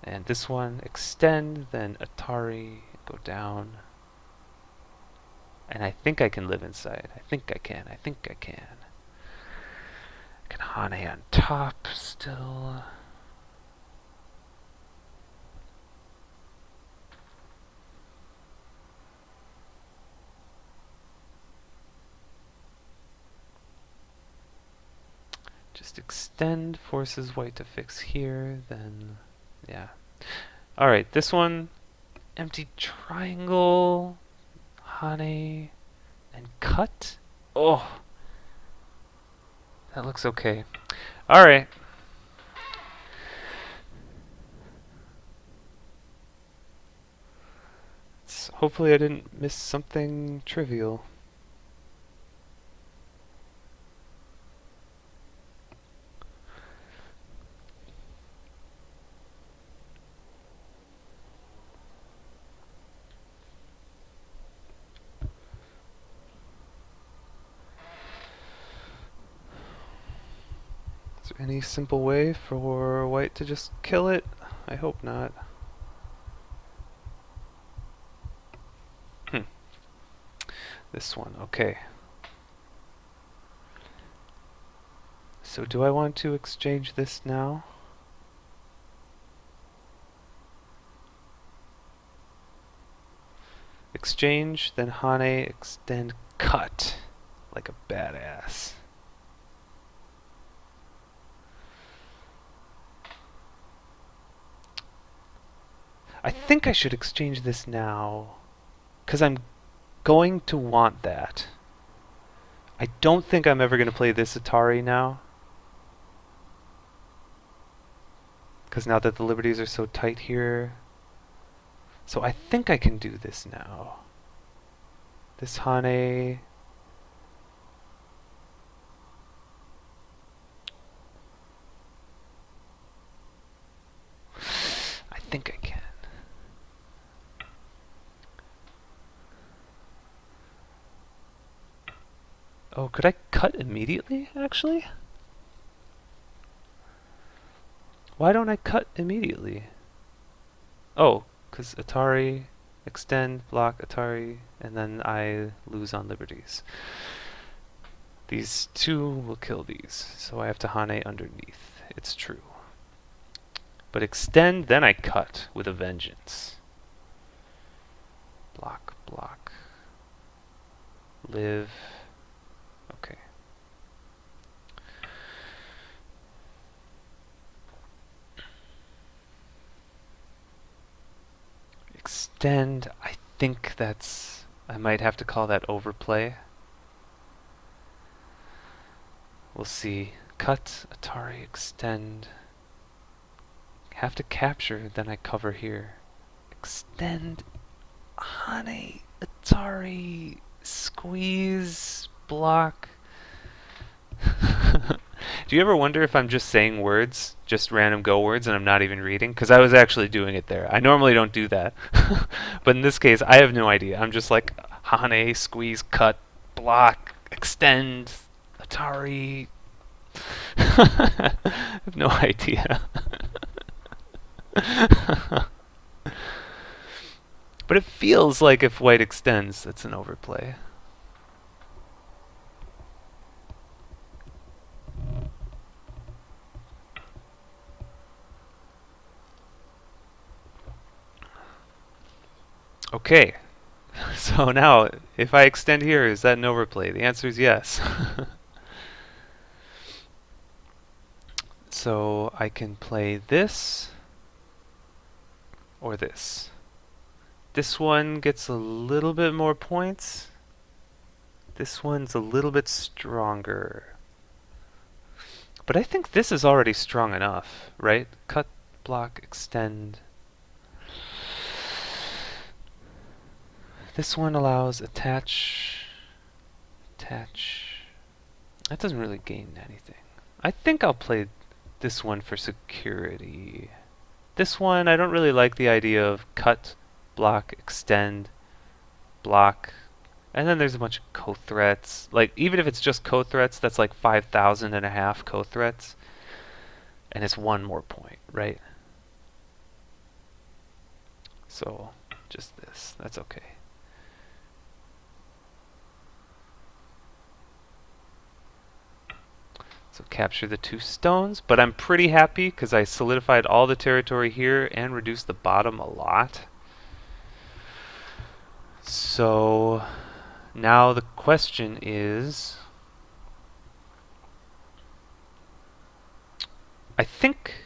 and this one, extend, then Atari, go down. And I think I can live inside. I think I can. I can Hane on top still. Just extend, forces white to fix here, then, yeah. Alright, this one, empty triangle, Hane, and cut. Oh, that looks okay. Alright. Hopefully I didn't miss something trivial. Any simple way for white to just kill it? I hope not. Hmm. This one, okay. So do I want to exchange this now? Exchange, then Hane, extend, cut. Like a badass. I think I should exchange this now, because I'm going to want that. I don't think I'm ever going to play this Atari now, because now that the liberties are so tight here. So I think I can do this now. This Hane. I think I can. Oh, could I cut immediately, actually? Why don't I cut immediately? Oh, because Atari, extend, block, Atari, and then I lose on liberties. These two will kill these, so I have to Hane underneath. It's true. But extend, then I cut with a vengeance. Block, block. Live. Okay. Extend, I think that's... I might have to call that overplay. We'll see. Cut, Atari, extend. Have to capture, then I cover here. Extend, Hane, Atari, squeeze, block. Do you ever wonder if I'm just saying words, just random go words, and I'm not even reading? Because I was actually doing it there. I normally don't do that. But in this case, I have no idea. I'm just like, Hane, squeeze, cut, block, extend, Atari. I have no idea. But it feels like if white extends, it's an overplay. Okay, so now if I extend here, is that an overplay? The answer is yes. So I can play this or this. This one gets a little bit more points. This one's a little bit stronger. But I think this is already strong enough, right? Cut, block, extend. This one allows attach, attach. That doesn't really gain anything. I think I'll play this one for security. This one, I don't really like the idea of cut, block, extend, block, and then there's a bunch of co-threats. Like, even if it's just co-threats, that's like 5,000 and a half co-threats, and it's one more point, right? So, just this. That's okay. So capture the two stones, but I'm pretty happy because I solidified all the territory here and reduced the bottom a lot. So now the question is, I think,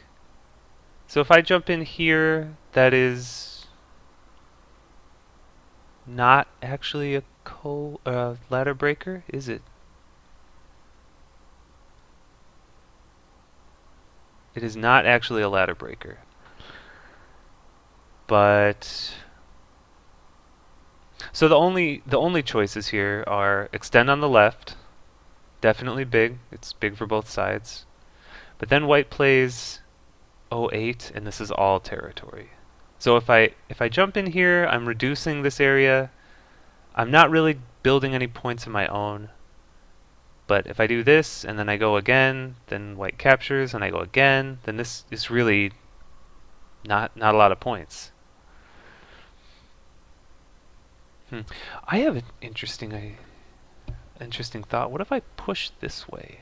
so if I jump in here, that is not actually a ladder breaker, is it? It is not actually a ladder breaker. But so the only choices here are extend on the left, definitely big. It's big for both sides. But then white plays 08 and this is all territory. So if I jump in here, I'm reducing this area. I'm not really building any points of my own, But if I do this and then I go again, then white captures and I go again, then this is really not a lot of points. I have an interesting thought. What if I push this way?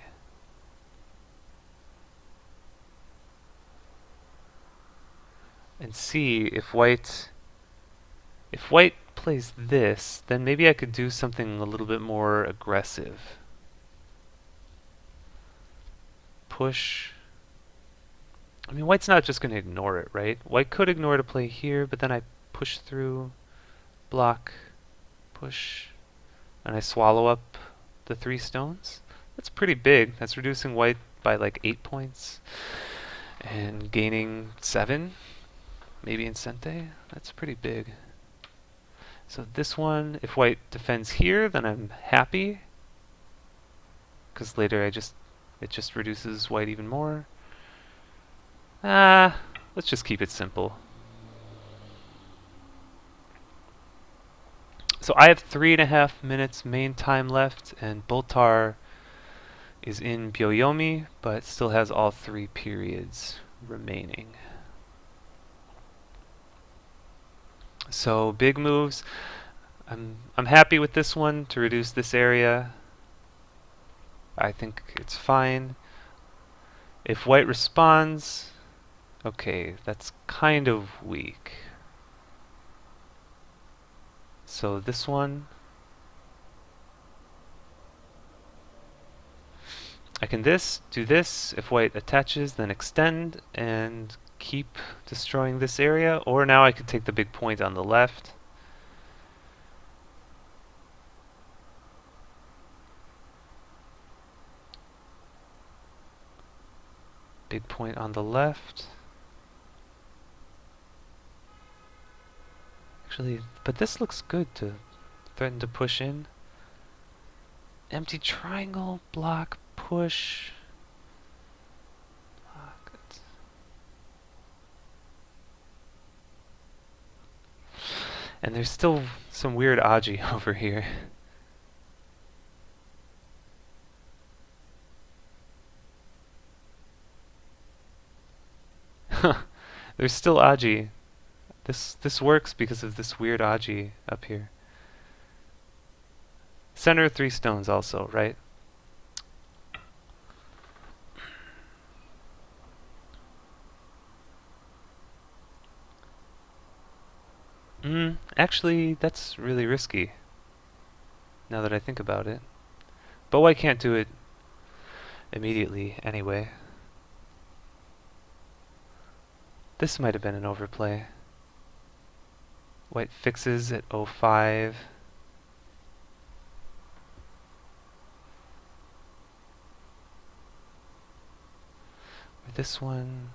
And see if white plays this, then maybe I could do something a little bit more aggressive. Push. I mean, white's not just going to ignore it, right? White could ignore to play here, but then I push through, block, push, and I swallow up the 3 stones. That's pretty big. That's reducing white by like 8 points and gaining 7, maybe in Sente. That's pretty big. So this one, if white defends here, then I'm happy, because later it just reduces white even more. Let's just keep it simple. So I have 3.5 minutes main time left, and boltar is in Byoyomi, but still has all 3 periods remaining. So big moves. I'm happy with this one to reduce this area. I think it's fine. If white responds, okay, that's kind of weak. So this one, I can do this. If white attaches, then extend and keep destroying this area. Or now I could take the big point on the left. Big point on the left. Actually, but this looks good to threaten to push in. Empty triangle, block, push. Block. And there's still some weird aji over here. There's still aji. This works because of this weird aji up here. Center 3 stones also, right? Actually, that's really risky, now that I think about it. But white can't do it immediately anyway. This might have been an overplay. White fixes at 05. Or this one.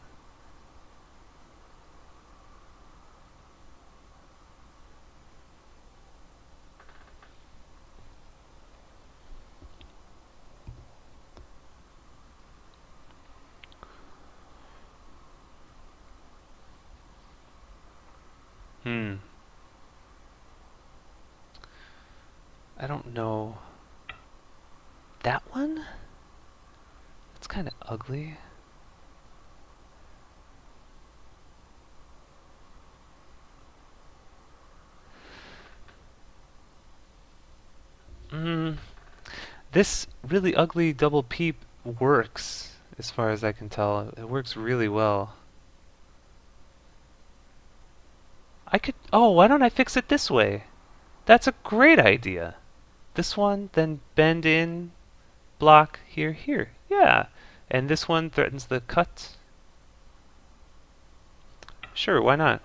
I don't know. That one? That's kind of ugly. This really ugly double peep works, as far as I can tell. It works really well. Why don't I fix it this way? That's a great idea. This one, then bend in, block here, here. Yeah. And this one threatens the cut. Sure, why not?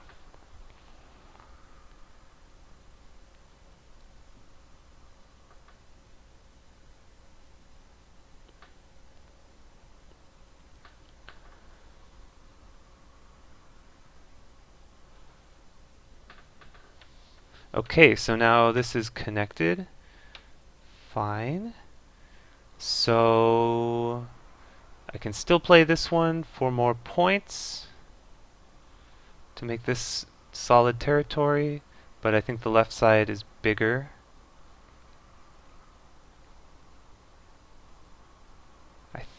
Okay, so now this is connected. Fine. So I can still play this one for more points to make this solid territory, but I think the left side is bigger.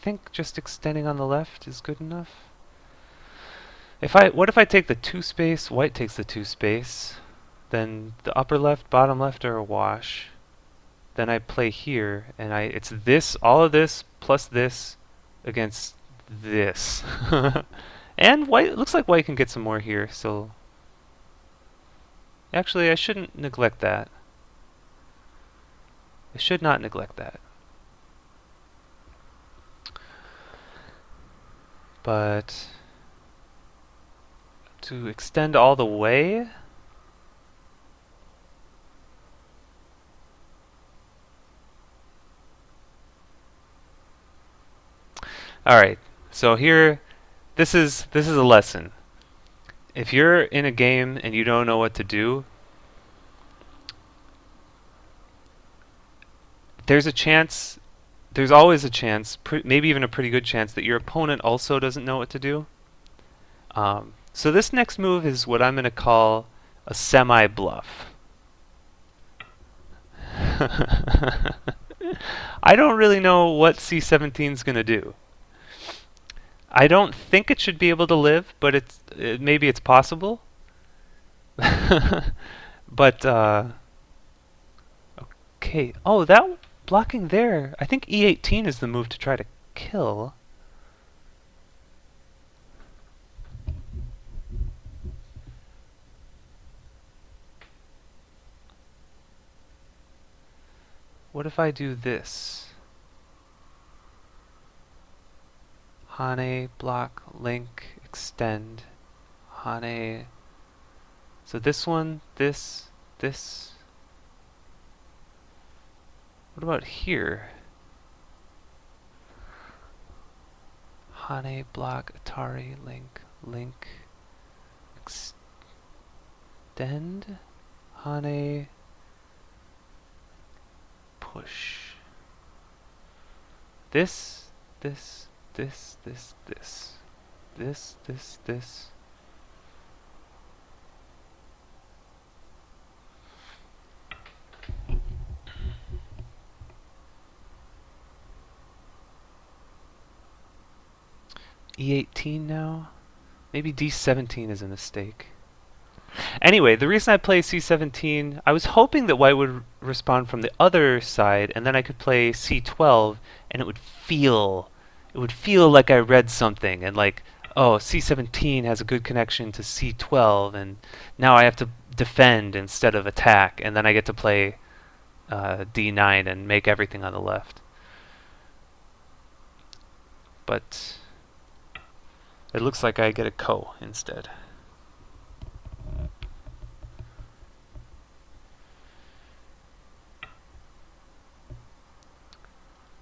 think just extending on the left is good enough. What if I take the 2 space, white takes the 2 space, then the upper left, bottom left are a wash. Then I play here, and it's this, all of this, plus this, against this. And white, it looks like white can get some more here, so... Actually, I shouldn't neglect that. I should not neglect that. But... to extend all the way... Alright, so here, this is a lesson. If you're in a game and you don't know what to do, there's always a chance, maybe even a pretty good chance, that your opponent also doesn't know what to do. So this next move is what I'm going to call a semi-bluff. I don't really know what c17 is going to do. I don't think it should be able to live, but maybe it's possible. But okay. Oh, that blocking there. I think e18 is the move to try to kill. What if I do this? Hane, block, link, extend. Hane. So this one, this. What about here? Hane, block, Atari, link, extend. Hane, push. This. E18 now? Maybe D17 is a mistake. Anyway, the reason I play C17, I was hoping that white would respond from the other side, and then I could play C12, and it would feel like I read something, and like, oh, C17 has a good connection to C12, and now I have to defend instead of attack, and then I get to play D9 and make everything on the left. But it looks like I get a ko instead.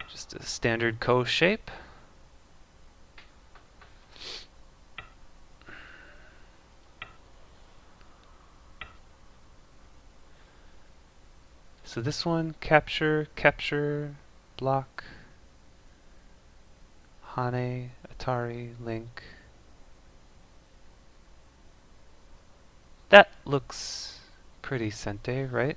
Just a standard ko shape. So this one, capture, block, Hane, Atari, link. That looks pretty sente, right?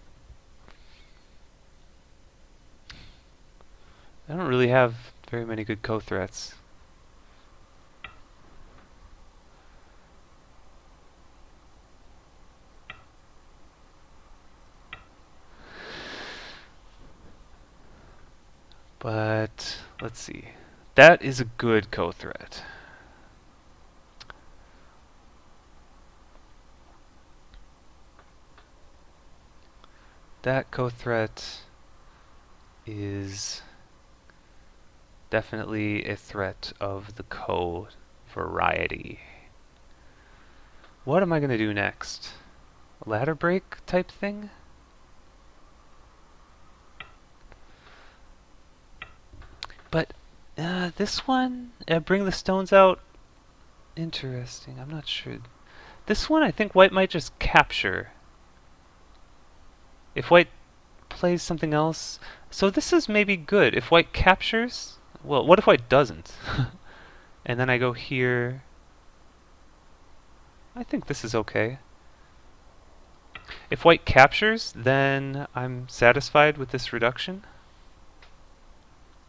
I don't really have very many good ko threats. But let's see. That is a good ko threat. That ko threat is definitely a threat of the ko variety. What am I going to do next? A ladder break type thing? But this one, bring the stones out. Interesting. I'm not sure. This one, I think white might just capture. If white plays something else, so this is maybe good. If white captures, well, what if white doesn't? And then I go here. I think this is okay. If white captures, then I'm satisfied with this reduction.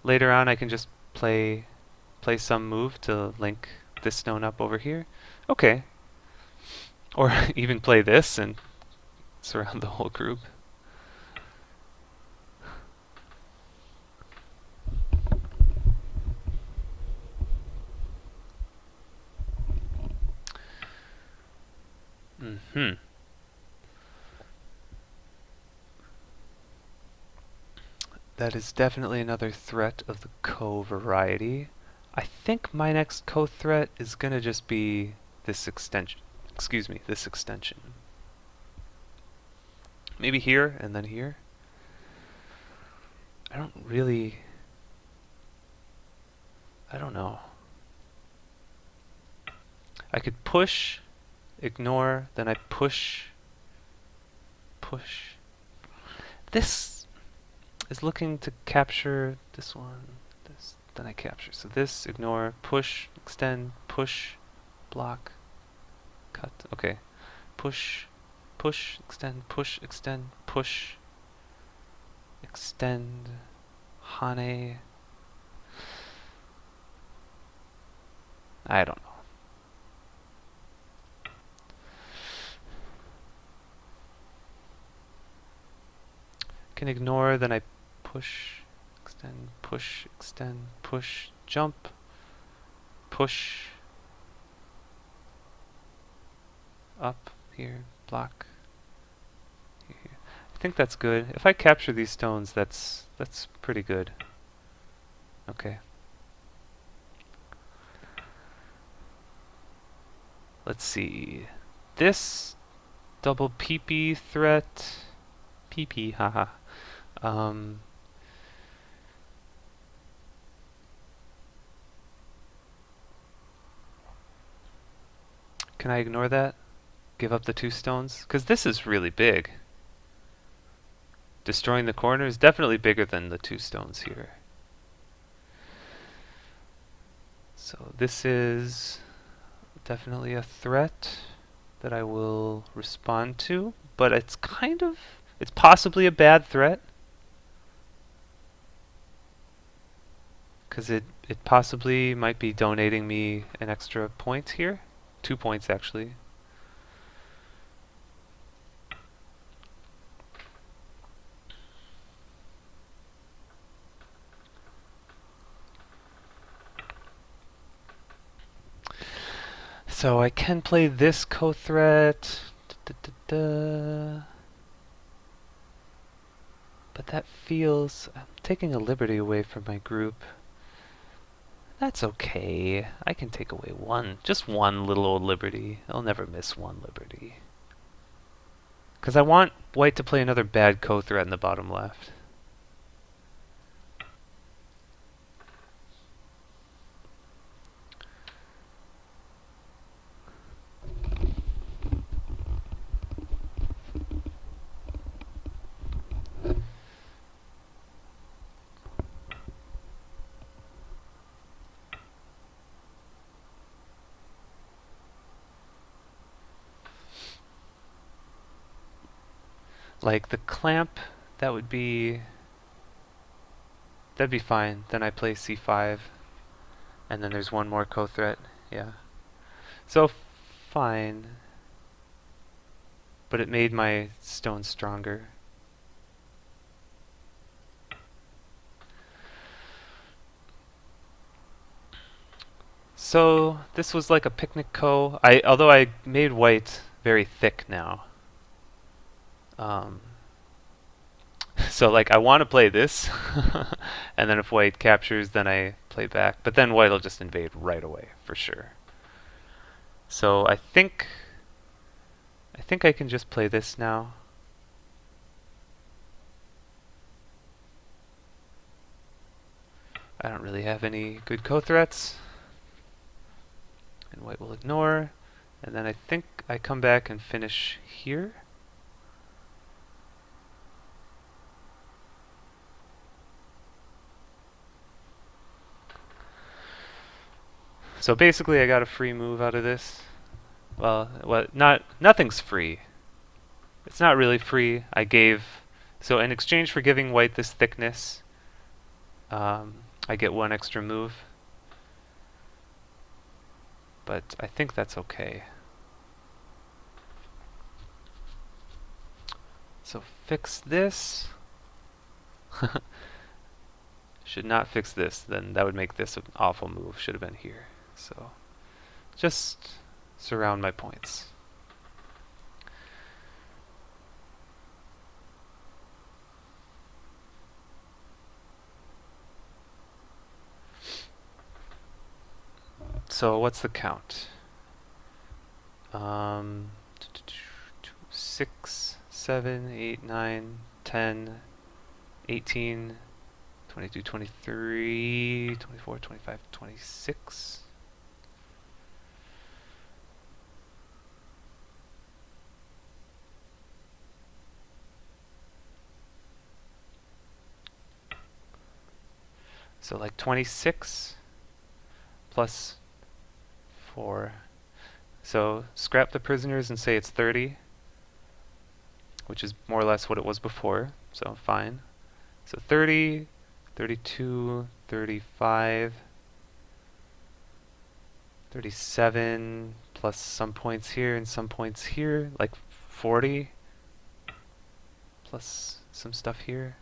Later on, I can just play play some move to link this stone up over here. Okay. Or even play this and surround the whole group. Mm-hmm. That is definitely another threat of the Ko variety. I think my next Ko threat is gonna just be this extension. Excuse me, this extension. Maybe here and then here. I don't know. I could push, ignore, then I push. This is looking to capture this one, this, then I capture. So this, ignore, push, extend, push, block, cut. Okay. Push, extend, push, extend, Hane. I don't know. Can ignore, then I push, extend, push, jump, push, up, here, block, here. I think that's good. If I capture these stones, that's pretty good. Okay. Let's see. This double PP threat. PP, haha. Um, can I ignore that? Give up the 2 stones? Because this is really big. Destroying the corner is definitely bigger than the 2 stones here. So this is definitely a threat that I will respond to, but it's possibly a bad threat. Because it possibly might be donating me an extra point here. 2 points actually. So I can play this co-threat. But that feels... I'm taking a liberty away from my group. That's okay. I can take away just one little old liberty. I'll never miss one liberty. Because I want white to play another bad co-threat in the bottom left. Like the clamp, that'd be fine. Then I play c5, and then there's one more co-threat. Yeah. So fine, but it made my stone stronger. So this was like a picnic ko. Although I made white very thick now. Um, so like I want to play this, and then if white captures, then I play back. But then white will just invade right away for sure. So I think I can just play this now. I don't really have any good co-threats. And white will ignore. And then I think I come back and finish here. So basically I got a free move out of this. Well, nothing's free. It's not really free. So in exchange for giving white this thickness, I get one extra move. but I think that's okay. So fix this. Should not fix this, then that would make this an awful move. Should have been here. So just surround my points. So what's the count? 6, 7, 8, 9, 10, 18, 22, 23, 24, 25, 26. So like 26 plus 4. So scrap the prisoners and say it's 30, which is more or less what it was before, so fine. So 30, 32, 35, 37, plus some points here and some points here, like 40, plus some stuff here.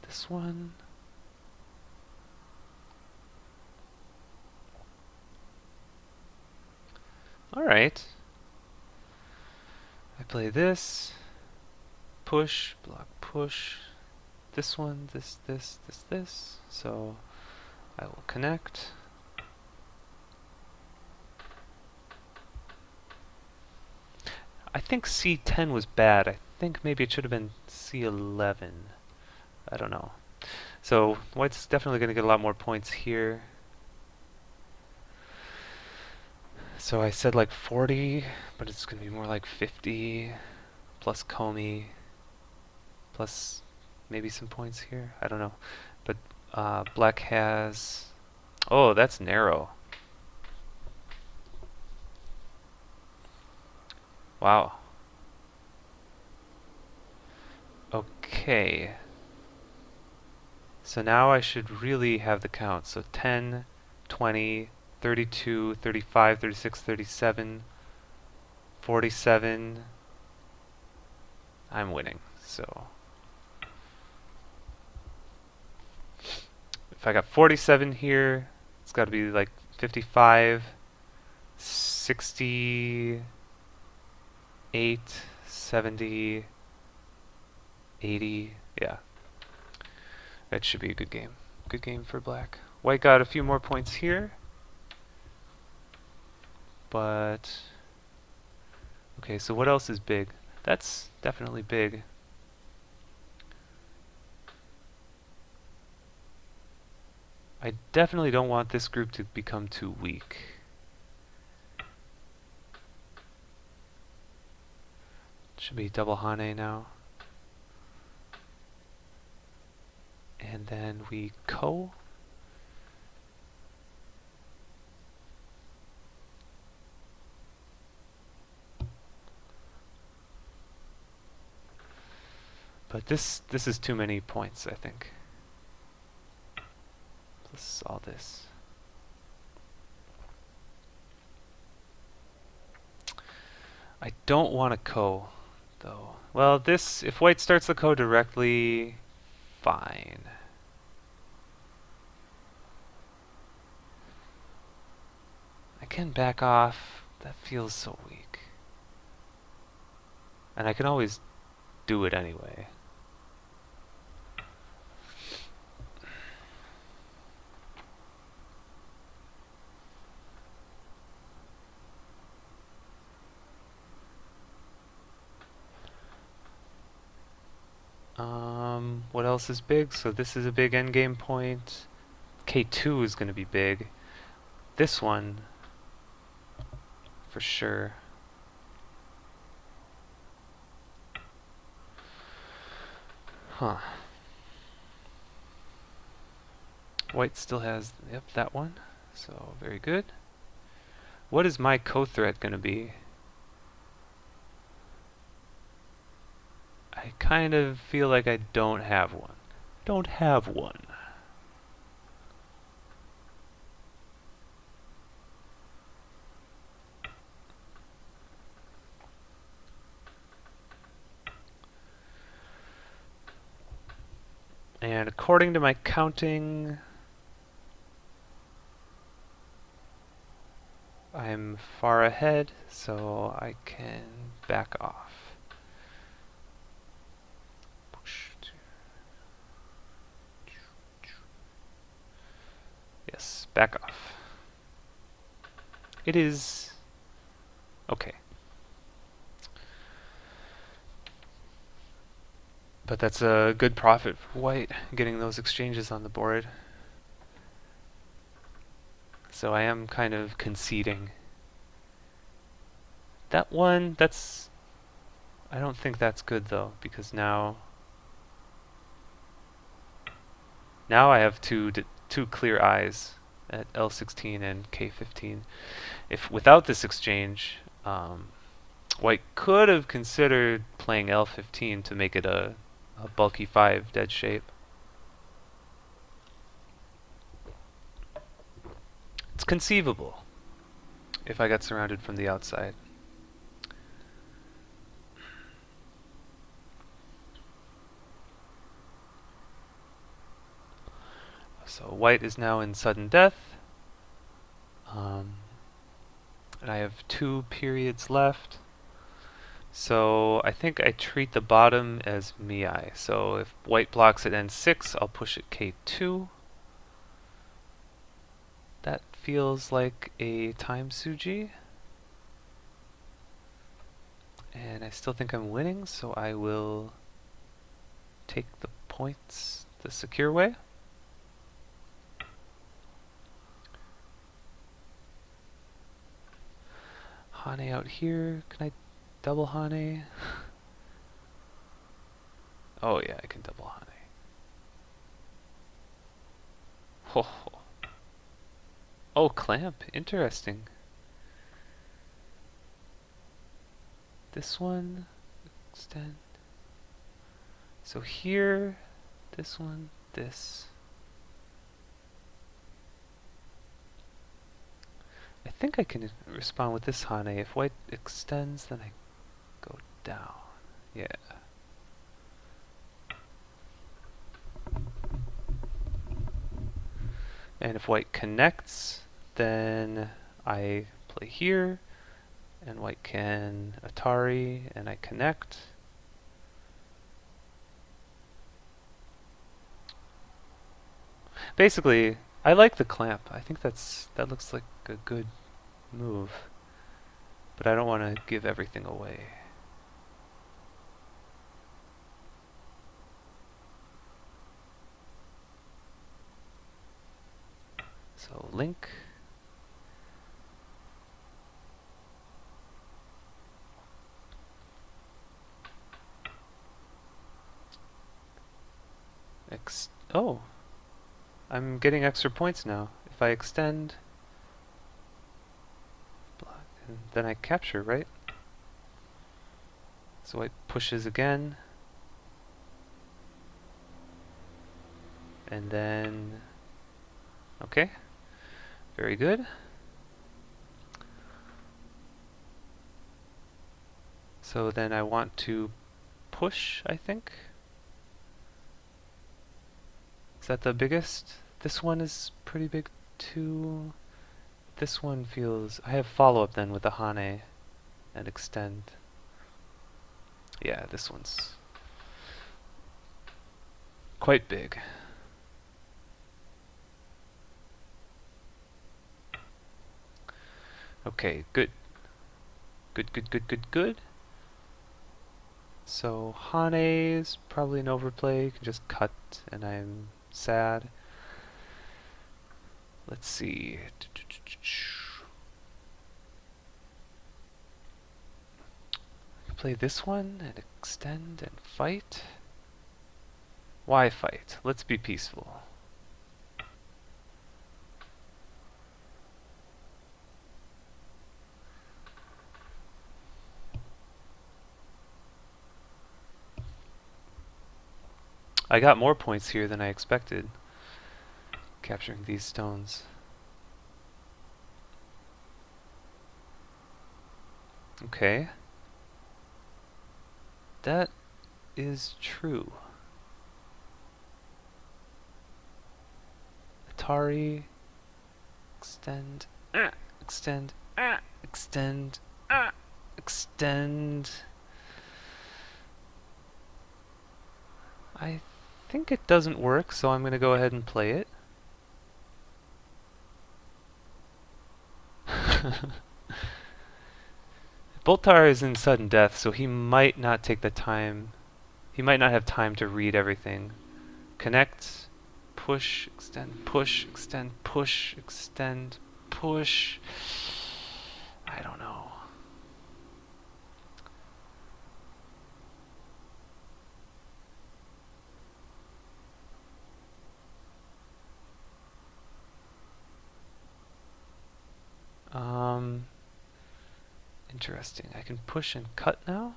This one. Alright. I play this. Push, block, push. This one, this. So I will connect. I think C10 was bad. I think maybe it should have been C11. I don't know. So white's definitely going to get a lot more points here. So I said like 40, but it's going to be more like 50 plus Comey plus maybe some points here. I don't know. But black has... Oh, that's narrow. Wow. Okay. So now I should really have the count. So 10, 20, 32, 35, 36, 37, 47. I'm winning. So if I got 47 here, it's got to be like 55, 68, 70, 80. Yeah. That should be a good game. Good game for black. White got a few more points here. But... Okay, so what else is big? That's definitely big. I definitely don't want this group to become too weak. Should be double Hane now. And then we Ko. But this is too many points, I think. Plus all this. I don't want a Ko, though. Well, this, if white starts the Ko directly, fine. I can back off. That feels so weak. And I can always do it anyway. What else is big? So this is a big endgame point. K2 is going to be big. This one, for sure. Huh. White still has, yep, that one. So, very good. What is my co-threat going to be? I kind of feel like I don't have one. Don't have one. And according to my counting, I'm far ahead, so I can back off. Yes, back off. It is okay. But that's a good profit for white, getting those exchanges on the board. So I am kind of conceding. That one, that's... I don't think that's good though, because now I have two clear eyes at L16 and K15. If without this exchange, white could have considered playing L15 to make it a bulky 5 dead shape. It's conceivable if I got surrounded from the outside. So white is now in sudden death. And I have 2 periods left. So I think I treat the bottom as Miai. So if white blocks at N6, I'll push at K2. That feels like a time Suji. And I still think I'm winning, so I will take the points the secure way. Hane out here. Can I double Hane? Oh yeah, I can double Hane. Oh, oh, clamp. Interesting. This one, extend. So here, this one, this. I think I can respond with this Hane. If white extends, then I go down. Yeah. And if white connects, then I play here, and white can Atari, and I connect. Basically, I like the clamp. I think that looks like a good move, but I don't want to give everything away. So link. Oh, I'm getting extra points now. If I extend, block, and then I capture, right? So white pushes again, and then, okay, very good. So then I want to push, I think. Is that the biggest? This one is pretty big too. This one feels... I have follow-up then with the Hane and extend. Yeah, this one's quite big. Okay, good. Good, good, good, good, good. So Hane is probably an overplay. You can just cut and I'm sad. Let's see. Play this one and extend and fight. Why fight? Let's be peaceful. I got more points here than I expected, capturing these stones. Okay. That is true. Atari. Extend. Extend. Extend. Extend. I think it doesn't work, so I'm going to go ahead and play it. Boltar is in sudden death, so he might not take the time. He might not have time to read everything. Connect, push, extend, push, extend, push, extend, push. I don't know. Interesting. I can push and cut now?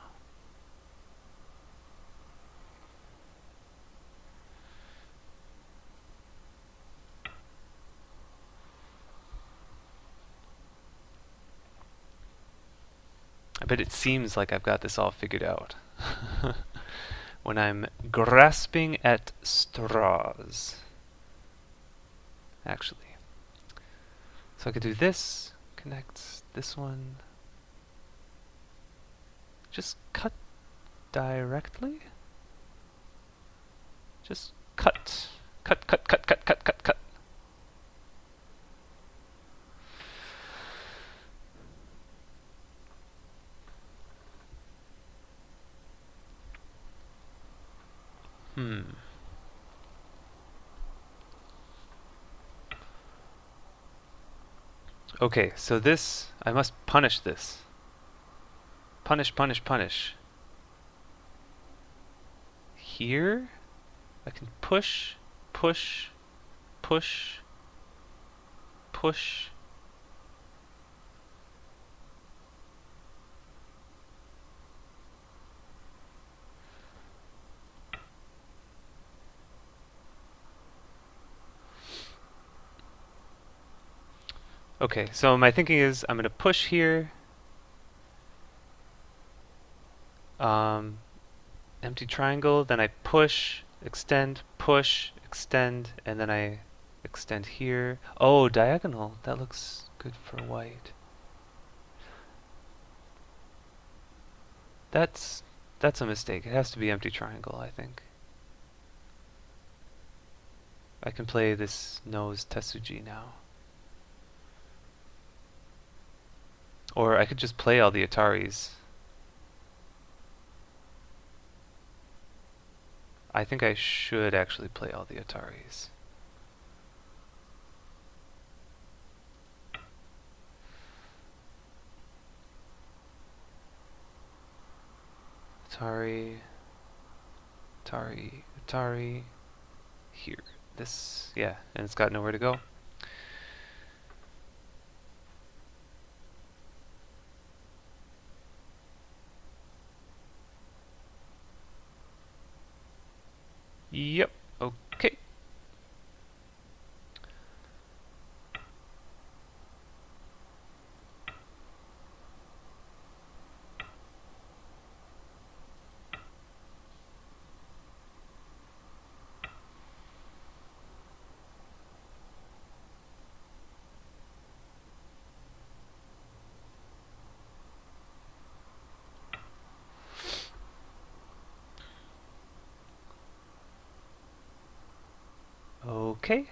I bet it seems like I've got this all figured out. When I'm grasping at straws. Actually. So I could do this, connect this one. Just cut directly? Just cut. Cut, cut, cut, cut, cut, cut, cut. Okay, so this, I must punish this. Punish, punish, punish. Here, I can push, push, push, push. Okay, so my thinking is I'm going to push here. Empty triangle, then I push, extend, and then I extend here. Oh, diagonal. That looks good for white. That's a mistake. It has to be empty triangle, I think. I can play this nose Tetsuji now. Or I could just play all the Ataris. I think I should actually play all the Ataris. Atari, Atari, Atari, here. This, yeah, and it's got nowhere to go. Yep, okay. Okay.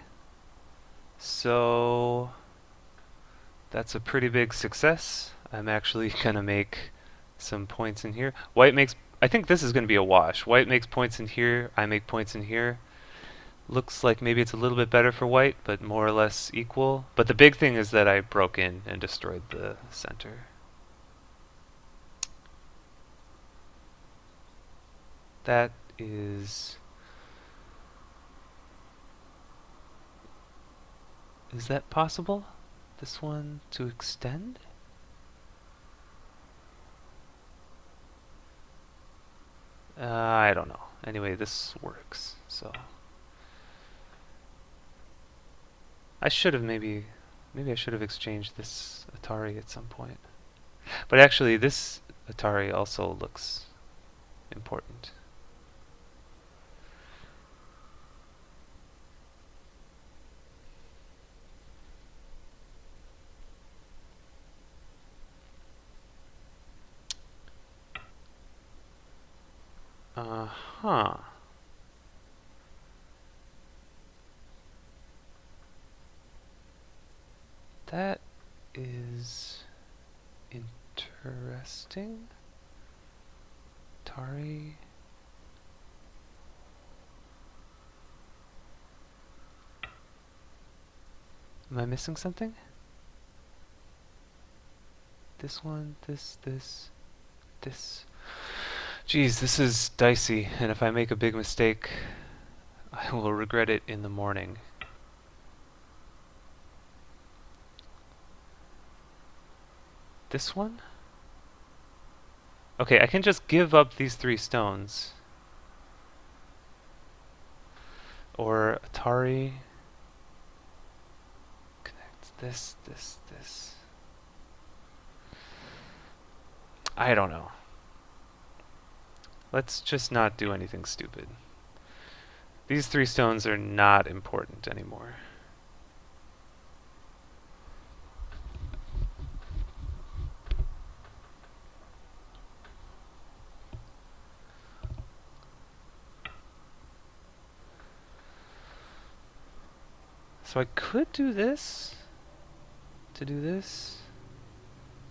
So that's a pretty big success. I'm actually gonna make some points in here. White makes, I think this is gonna be a wash. White makes points in here, I make points in here. Looks like maybe it's a little bit better for white, but more or less equal. But the big thing is that I broke in and destroyed the center. That is... Is that possible? This one to extend? I don't know. Anyway, this works, so... I should have maybe I should have exchanged this Atari at some point. But actually, this Atari also looks important. Uh-huh. That is interesting. Tari. Am I missing something? This one, this. Geez, this is dicey, and if I make a big mistake, I will regret it in the morning. This one? Okay, I can just give up these 3 stones. Or Atari. Connect this. I don't know. Let's just not do anything stupid. These 3 stones are not important anymore. So I could do this, to do this,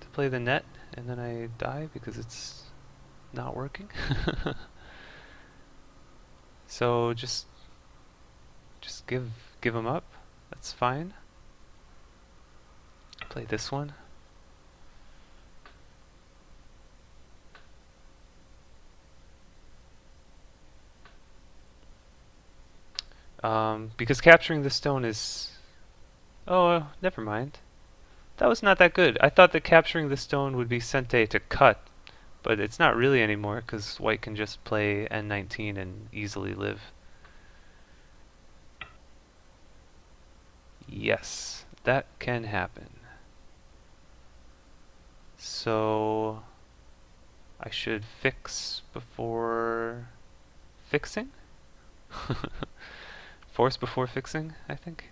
to play the net, and then I die because it's not working. So just give them up. That's fine. Play this one. Because capturing the stone is... Oh, never mind. That was not that good. I thought that capturing the stone would be Sente to cut, but it's not really anymore because white can just play N19 and easily live. Yes, that can happen. So I should fix before fixing? Force before fixing, I think.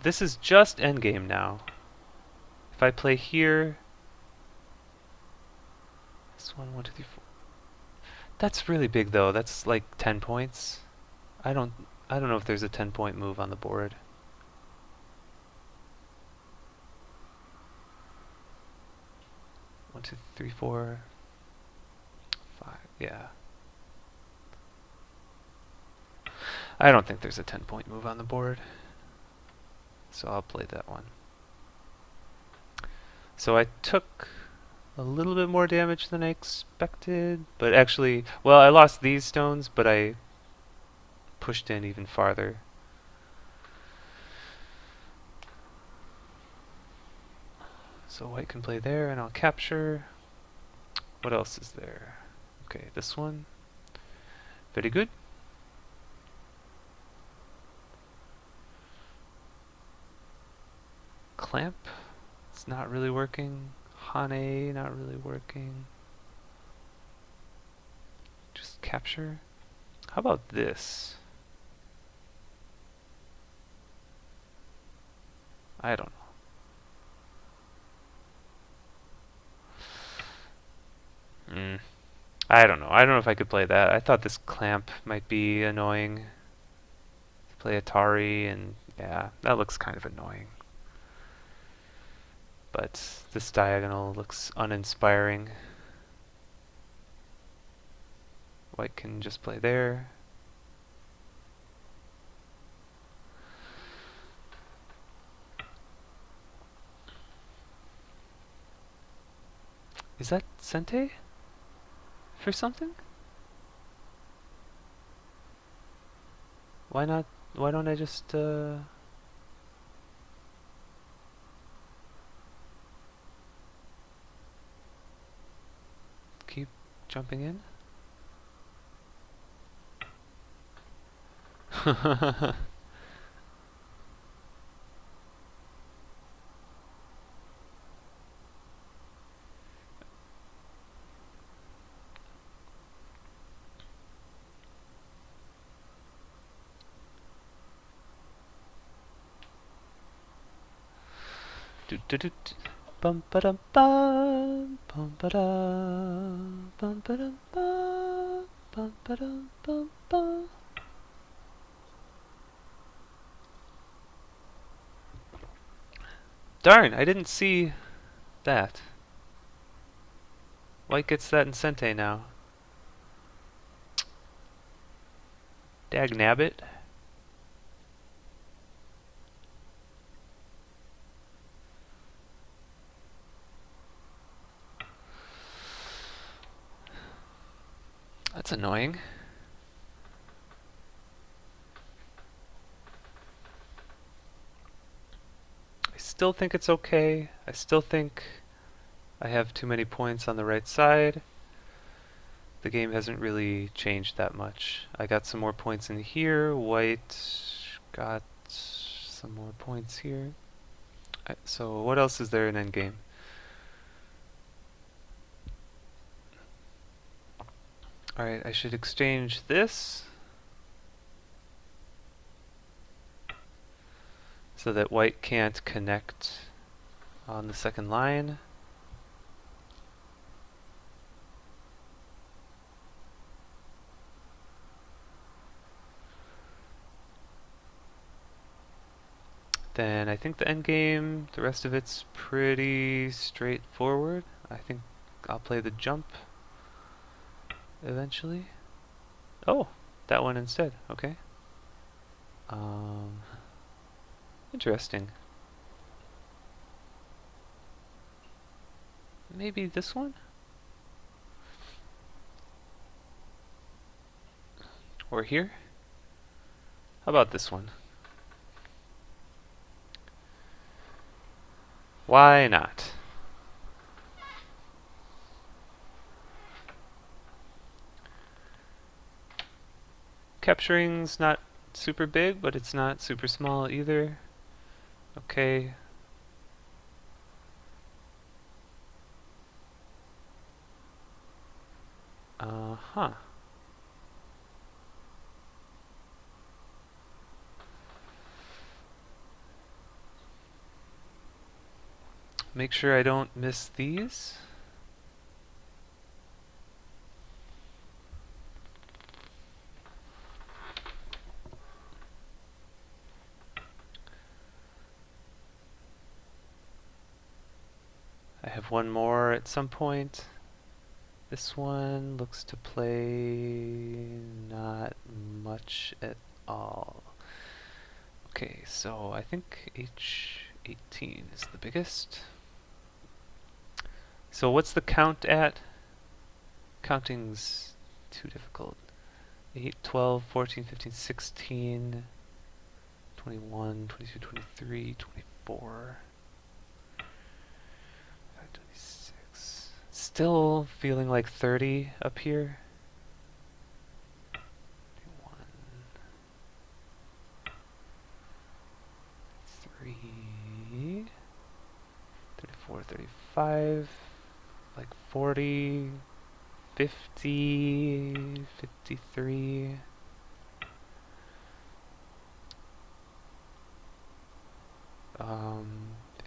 This is just endgame now. If I play here, this one, 1, 2, 3, 4. That's really big though. That's like 10 points. I don't I don't know if there's a 10-point move on the board. 1, 2, 3, 4, 5. Yeah. I don't think there's a 10-point move on the board. So I'll play that one. So I took a little bit more damage than I expected, but actually, well, I lost these stones, but I pushed in even farther. So white can play there, and I'll capture. What else is there? Okay, this one. Very good. Clamp. It's not really working. Hane, not really working. Just capture. How about this? I don't know. I don't know. I don't know if I could play that. I thought this clamp might be annoying. Play Atari, and yeah, that looks kind of annoying. But this diagonal looks uninspiring. White can just play there. Is that Sente? For something? Why not? Why don't I just keep jumping in? Do do do. Bum ba dum bum bum ba dum bum ba dum bum ba dum bum bum. Darn, I didn't see that. White gets that in Sente now. Dag nabbit. That's annoying. I still think it's okay. I still think I have too many points on the right side. The game hasn't really changed that much. I got some more points in here. White got some more points here. So what else is there in endgame? Alright, I should exchange this so that white can't connect on the second line. Then I think the endgame, the rest of it's pretty straightforward. I think I'll play the jump eventually. Oh, that one instead. Okay. Interesting. Maybe this one? Or here? How about this one? Why not? Capturing's not super big, but it's not super small either. Okay. Uh-huh. Make sure I don't miss these. I have one more at some point. This one looks to play not much at all. Okay, so I think H18 is the biggest. So what's the count at? Counting's too difficult. 8, 12, 14, 15, 16, 21, 22, 23, 24, 26. Still feeling like 30 up here. 21, 3, 34, 35, like 40, 50, 53.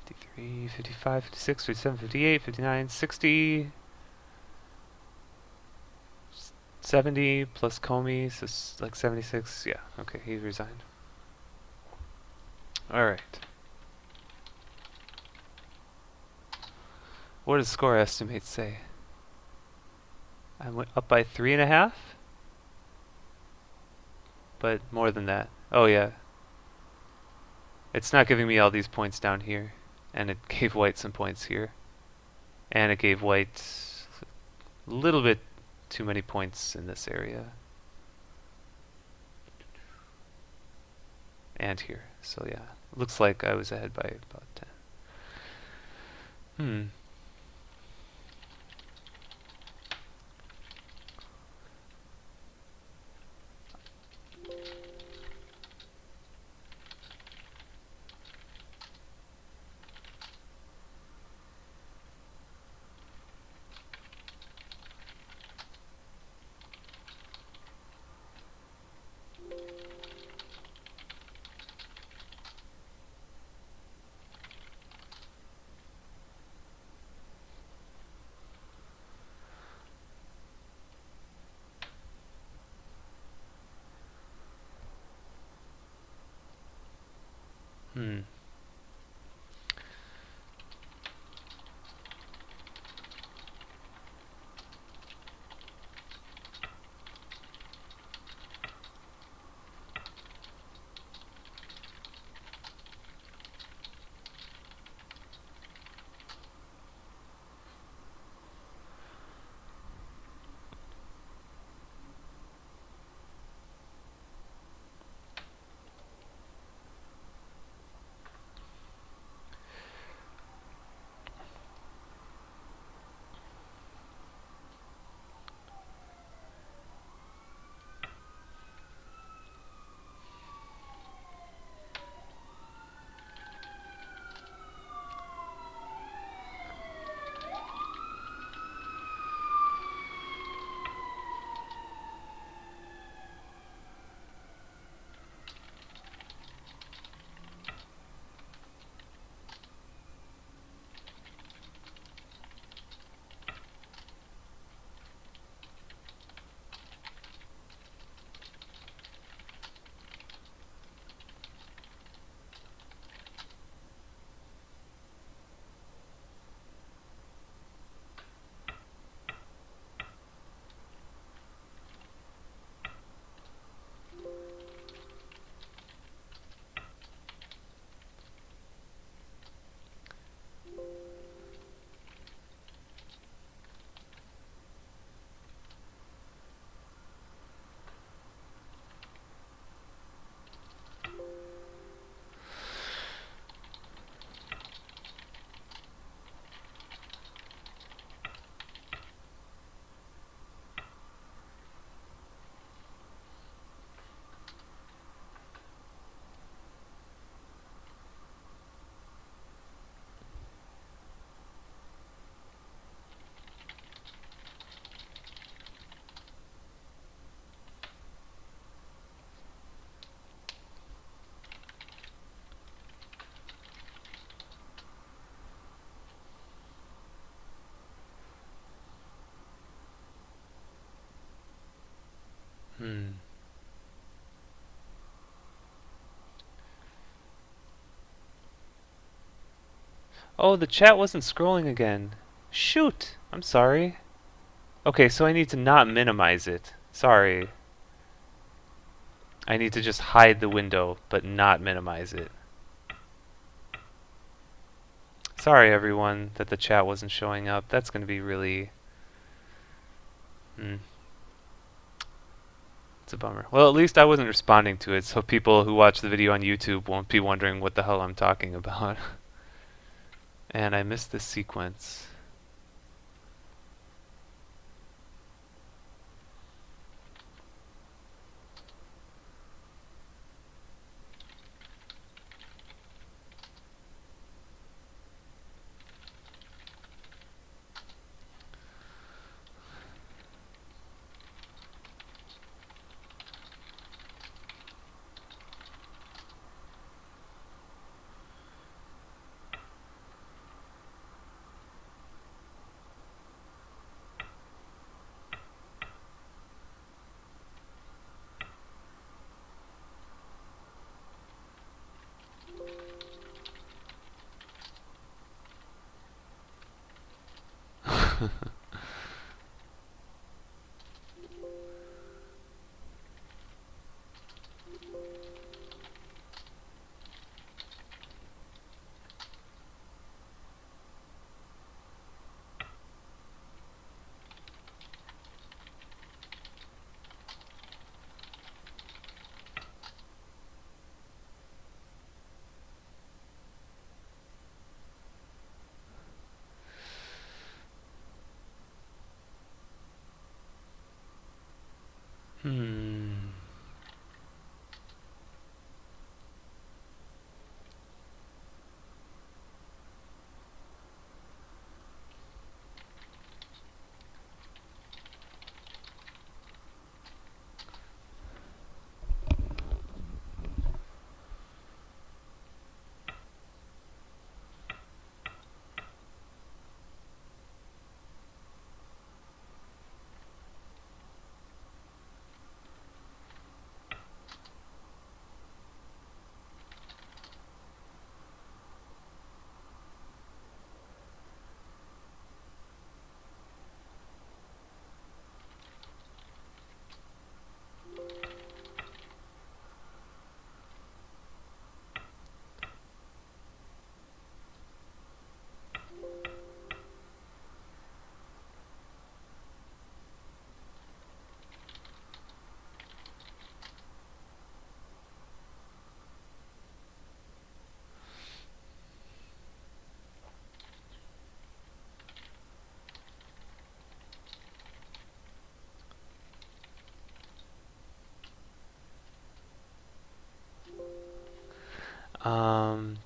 53, 55, 56, 57, 58, 59, 60, 70 plus Comey, so like 76. Yeah, okay, he resigned. Alright. What does score estimate say? I went up by 3.5? But more than that. Oh yeah. It's not giving me all these points down here. And it gave white some points here. And it gave white a little bit too many points in this area. And here. So yeah. Looks like I was ahead by about 10. Hmm. Hmm. Oh, the chat wasn't scrolling again. Shoot! I'm sorry. Okay, so I need to not minimize it. Sorry. I need to just hide the window, but not minimize it. Sorry, everyone, that the chat wasn't showing up. That's going to be really... Hmm. It's a bummer. Well, at least I wasn't responding to it, so people who watch the video on YouTube won't be wondering what the hell I'm talking about. And I missed this sequence.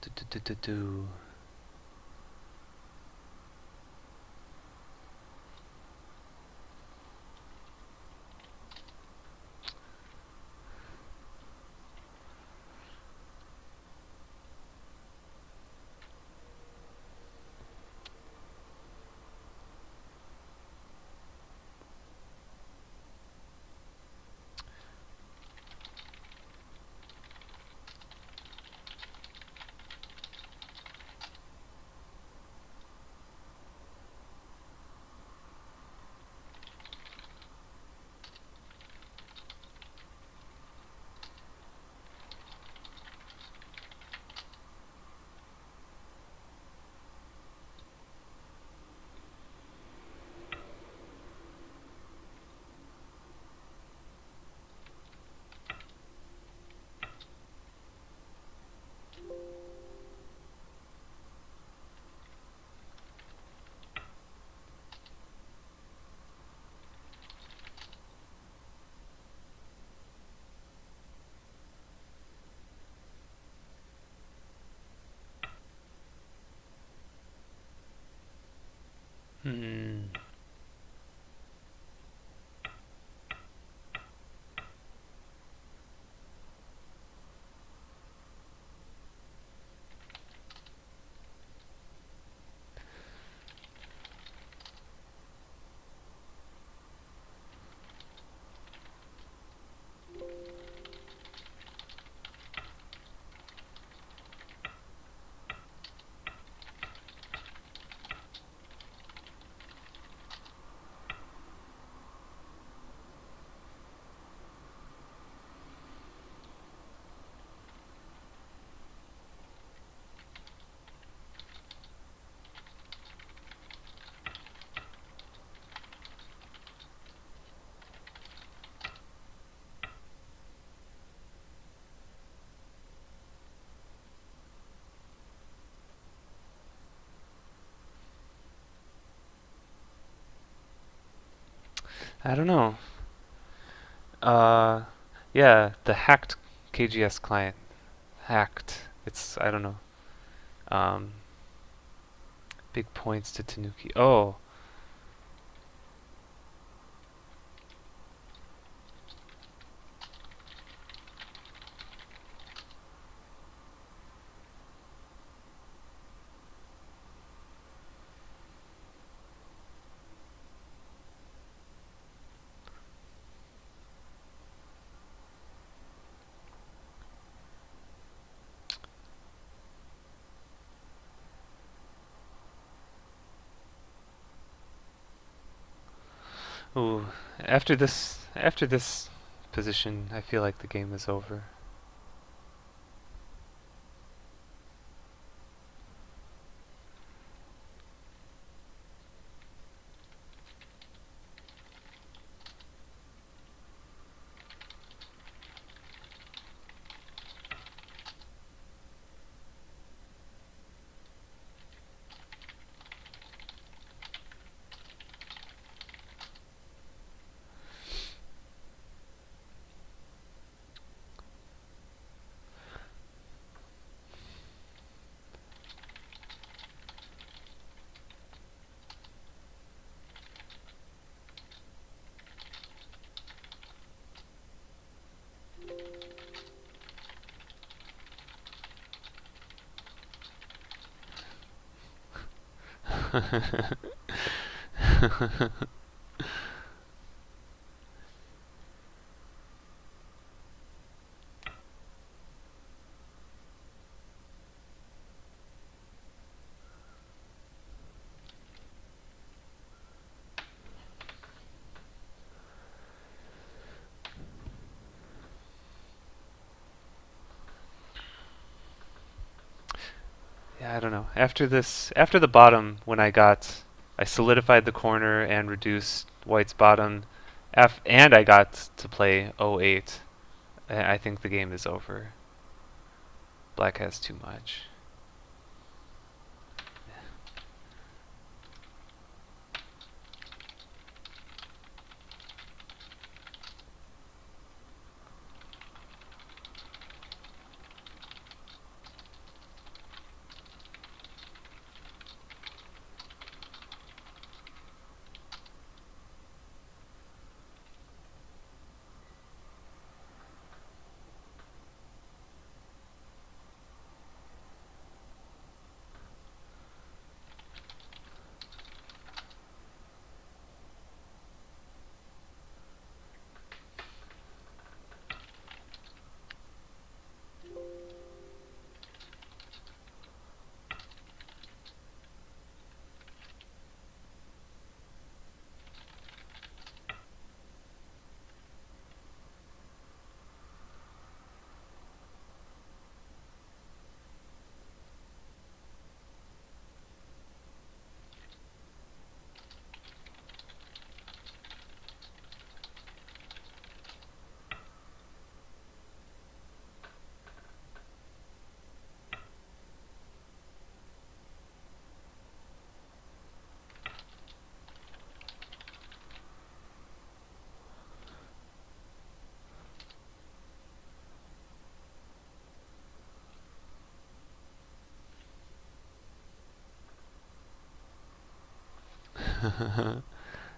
Do, do, do, do, do. Hmm. I don't know. Uh, yeah, the hacked KGS client. Hacked. It's, I don't know. Um, Big points to Tanuki. Oh, ooh. After this position, I feel like the game is over. Yeah, I don't know. After the bottom, when I solidified the corner and reduced white's bottom, and I got to play 08. I think the game is over. Black has too much.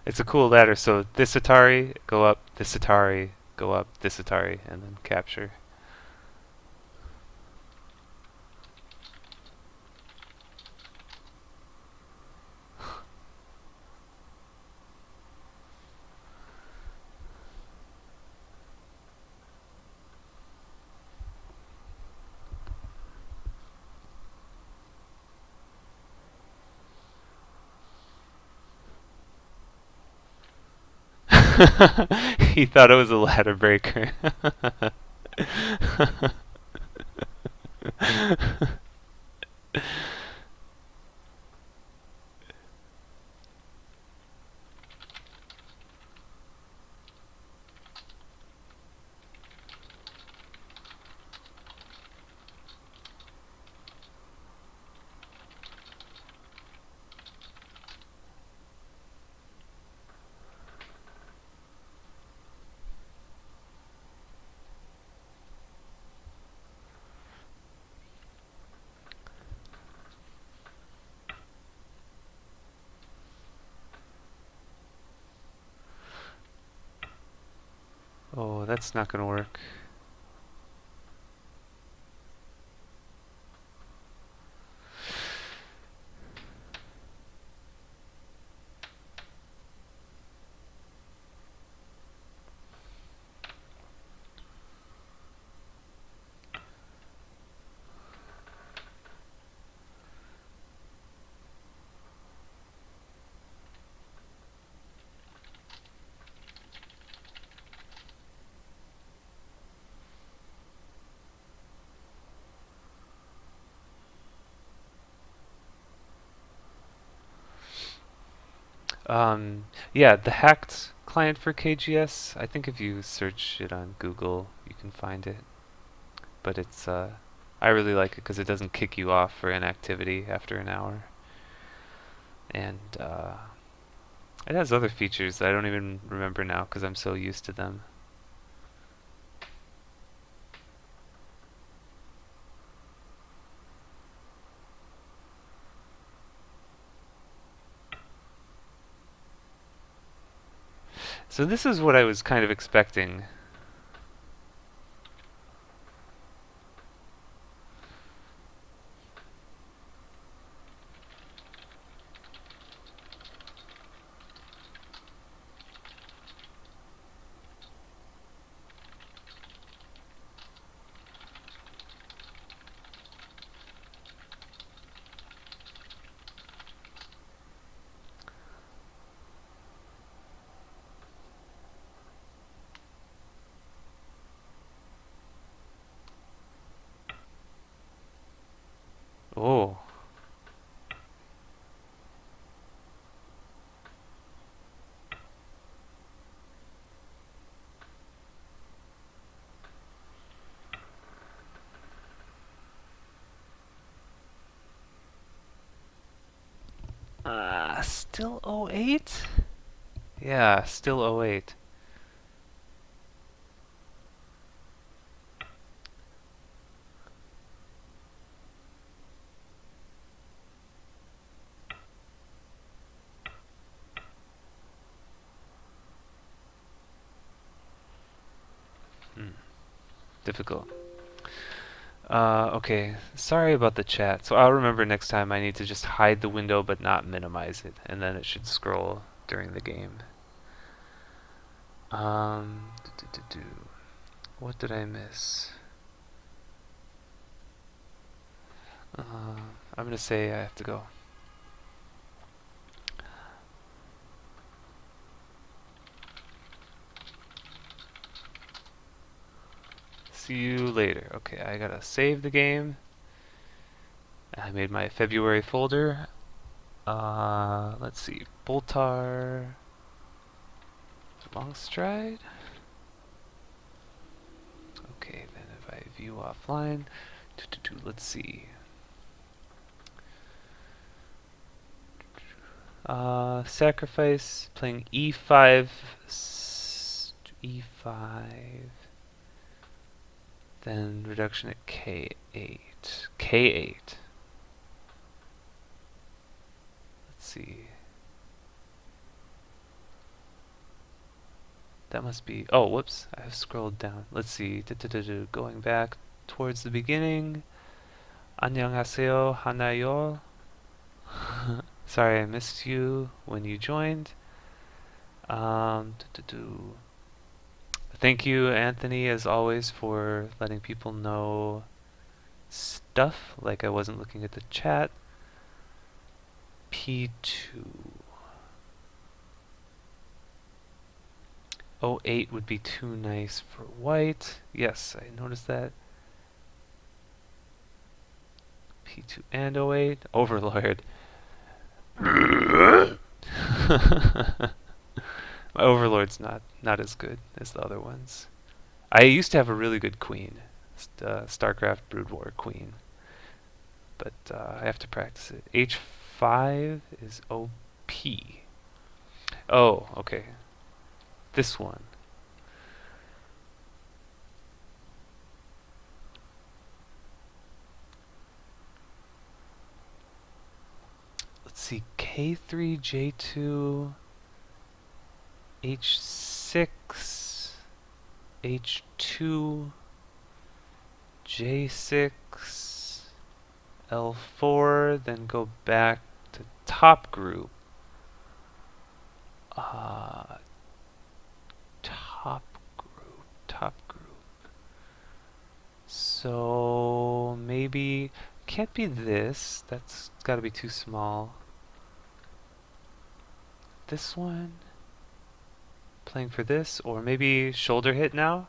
It's a cool ladder. So this Atari, go up, this Atari, go up, this Atari, and then capture. He thought it was a ladder breaker. Oh, that's not gonna work. Yeah, the hacked client for KGS, I think if you search it on Google, you can find it. But I really like it because it doesn't kick you off for inactivity after an hour. And it has other features that I don't even remember now because I'm so used to them. So this is what I was kind of expecting. Oh, still 08? Yeah, still 08. Hmm, difficult. Okay, sorry about the chat. So I'll remember next time I need to just hide the window but not minimize it, and then it should scroll during the game. What did I miss? I'm gonna say I have to go. See you later. Okay, I gotta save the game. I made my February folder. Let's see. Boltar. Long stride. Okay, then if I view offline. Let's see. Sacrifice. Playing e5. E5. Then reduction at K8. K8. Let's see. That must be. Oh, whoops! I've scrolled down. Let's see. Going back towards the beginning. 안녕하세요, 하나요. Sorry, I missed you when you joined. Thank you, Anthony, as always, for letting people know stuff. Like I wasn't looking at the chat. P2. 08 would be too nice for white. Yes, I noticed that. P2 and 08. Overlord. My Overlord's not as good as the other ones. I used to have a really good queen, StarCraft Brood War queen, but I have to practice it. H5 is OP. Oh, okay. This one. Let's see. K3, J2, H6, H2, J6, L4, then go back to top group. Uh, top group. So maybe can't be this. That's got to be too small. This one, playing for this, or maybe shoulder hit now.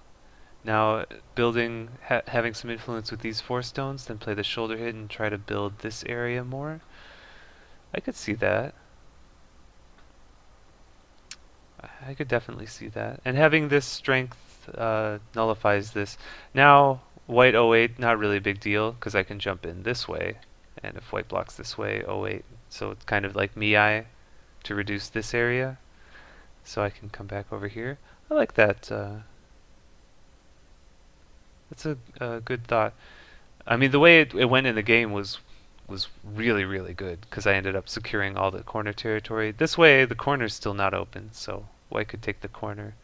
Now building, having some influence with these 4 stones, then play the shoulder hit and try to build this area more. I could see that. I could definitely see that. And having this strength nullifies this. Now, white 08, not really a big deal, because I can jump in this way. And if white blocks this way, 08. So it's kind of like Miai to reduce this area. So I can come back over here. I like that. That's a good thought. I mean, the way it went in the game was really, really good, because I ended up securing all the corner territory. This way, the corner's still not open, so white could take the corner.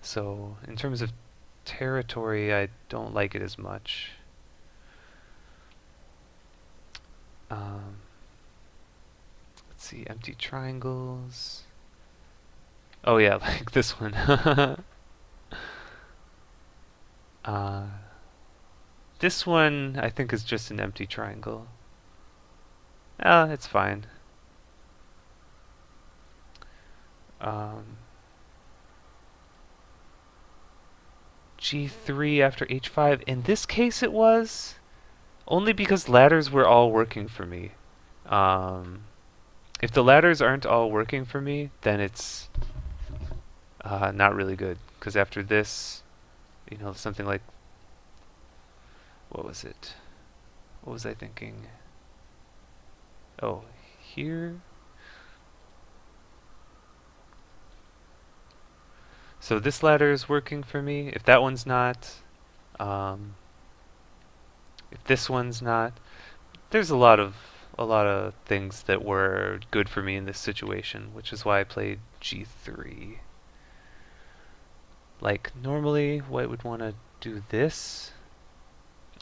So in terms of territory, I don't like it as much. Um, let's see, empty triangles. Oh yeah, like this one. uh, this one I think is just an empty triangle. It's fine. Um, G3 after H5. In this case it was, only because ladders were all working for me. Um, if the ladders aren't all working for me, then it's not really good. Because after this, something like, what was it? What was I thinking? Oh, here? So this ladder is working for me. If that one's not, um, if this one's not, there's a lot of things that were good for me in this situation, which is why I played G3. Like normally white would want to do this,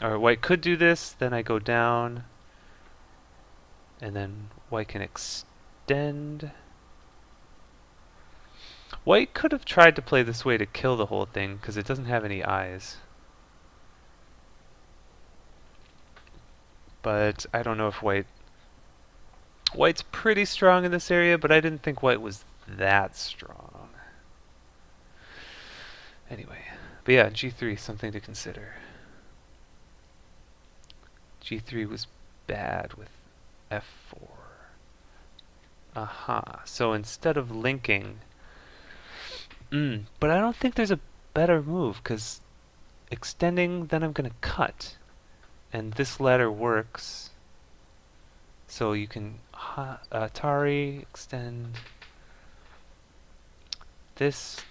or white could do this, then I go down, and then white can extend. White could have tried to play this way to kill the whole thing, because it doesn't have any eyes. But I don't know if white's pretty strong in this area, but I didn't think white was that strong. Anyway, but yeah, G3, something to consider. G3 was bad with F4. Aha, so instead of linking, but I don't think there's a better move, because extending, then I'm going to cut. And this ladder works. So you can Atari extend this.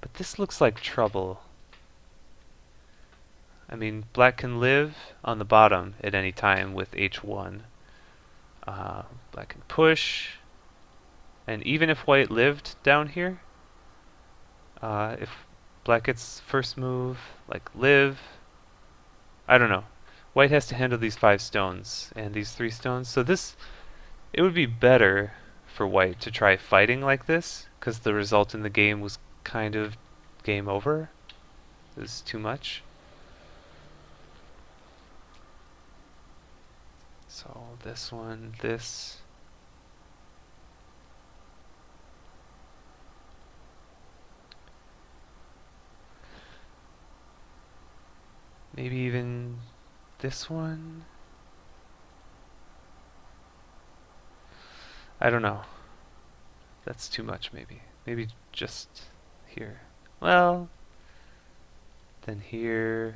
But this looks like trouble. I mean, black can live on the bottom at any time with H1. Black can push, and even if white lived down here, if black gets first move, like live, I don't know. White has to handle these 5 stones and these 3 stones, so it would be better for white to try fighting like this, because the result in the game was kind of game over. It was too much. So this one, this. Maybe even this one. I don't know. That's too much maybe. Maybe just here. Well, then here.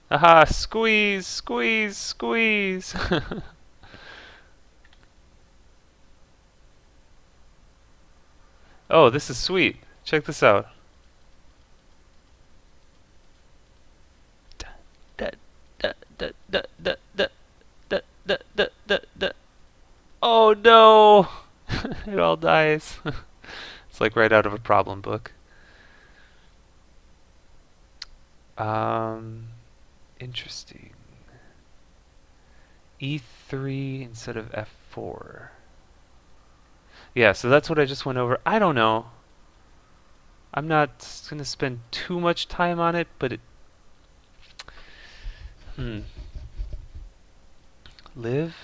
Aha! Squeeze! Squeeze! Squeeze! Oh, this is sweet. Check this out. Da, da, da, da, da, da, da, da, da, da, da. Oh no! It all dies. It's like right out of a problem book. Um, Interesting. E3 instead of F4. Yeah, so that's what I just went over. I don't know. I'm not going to spend too much time on it, but hmm. Live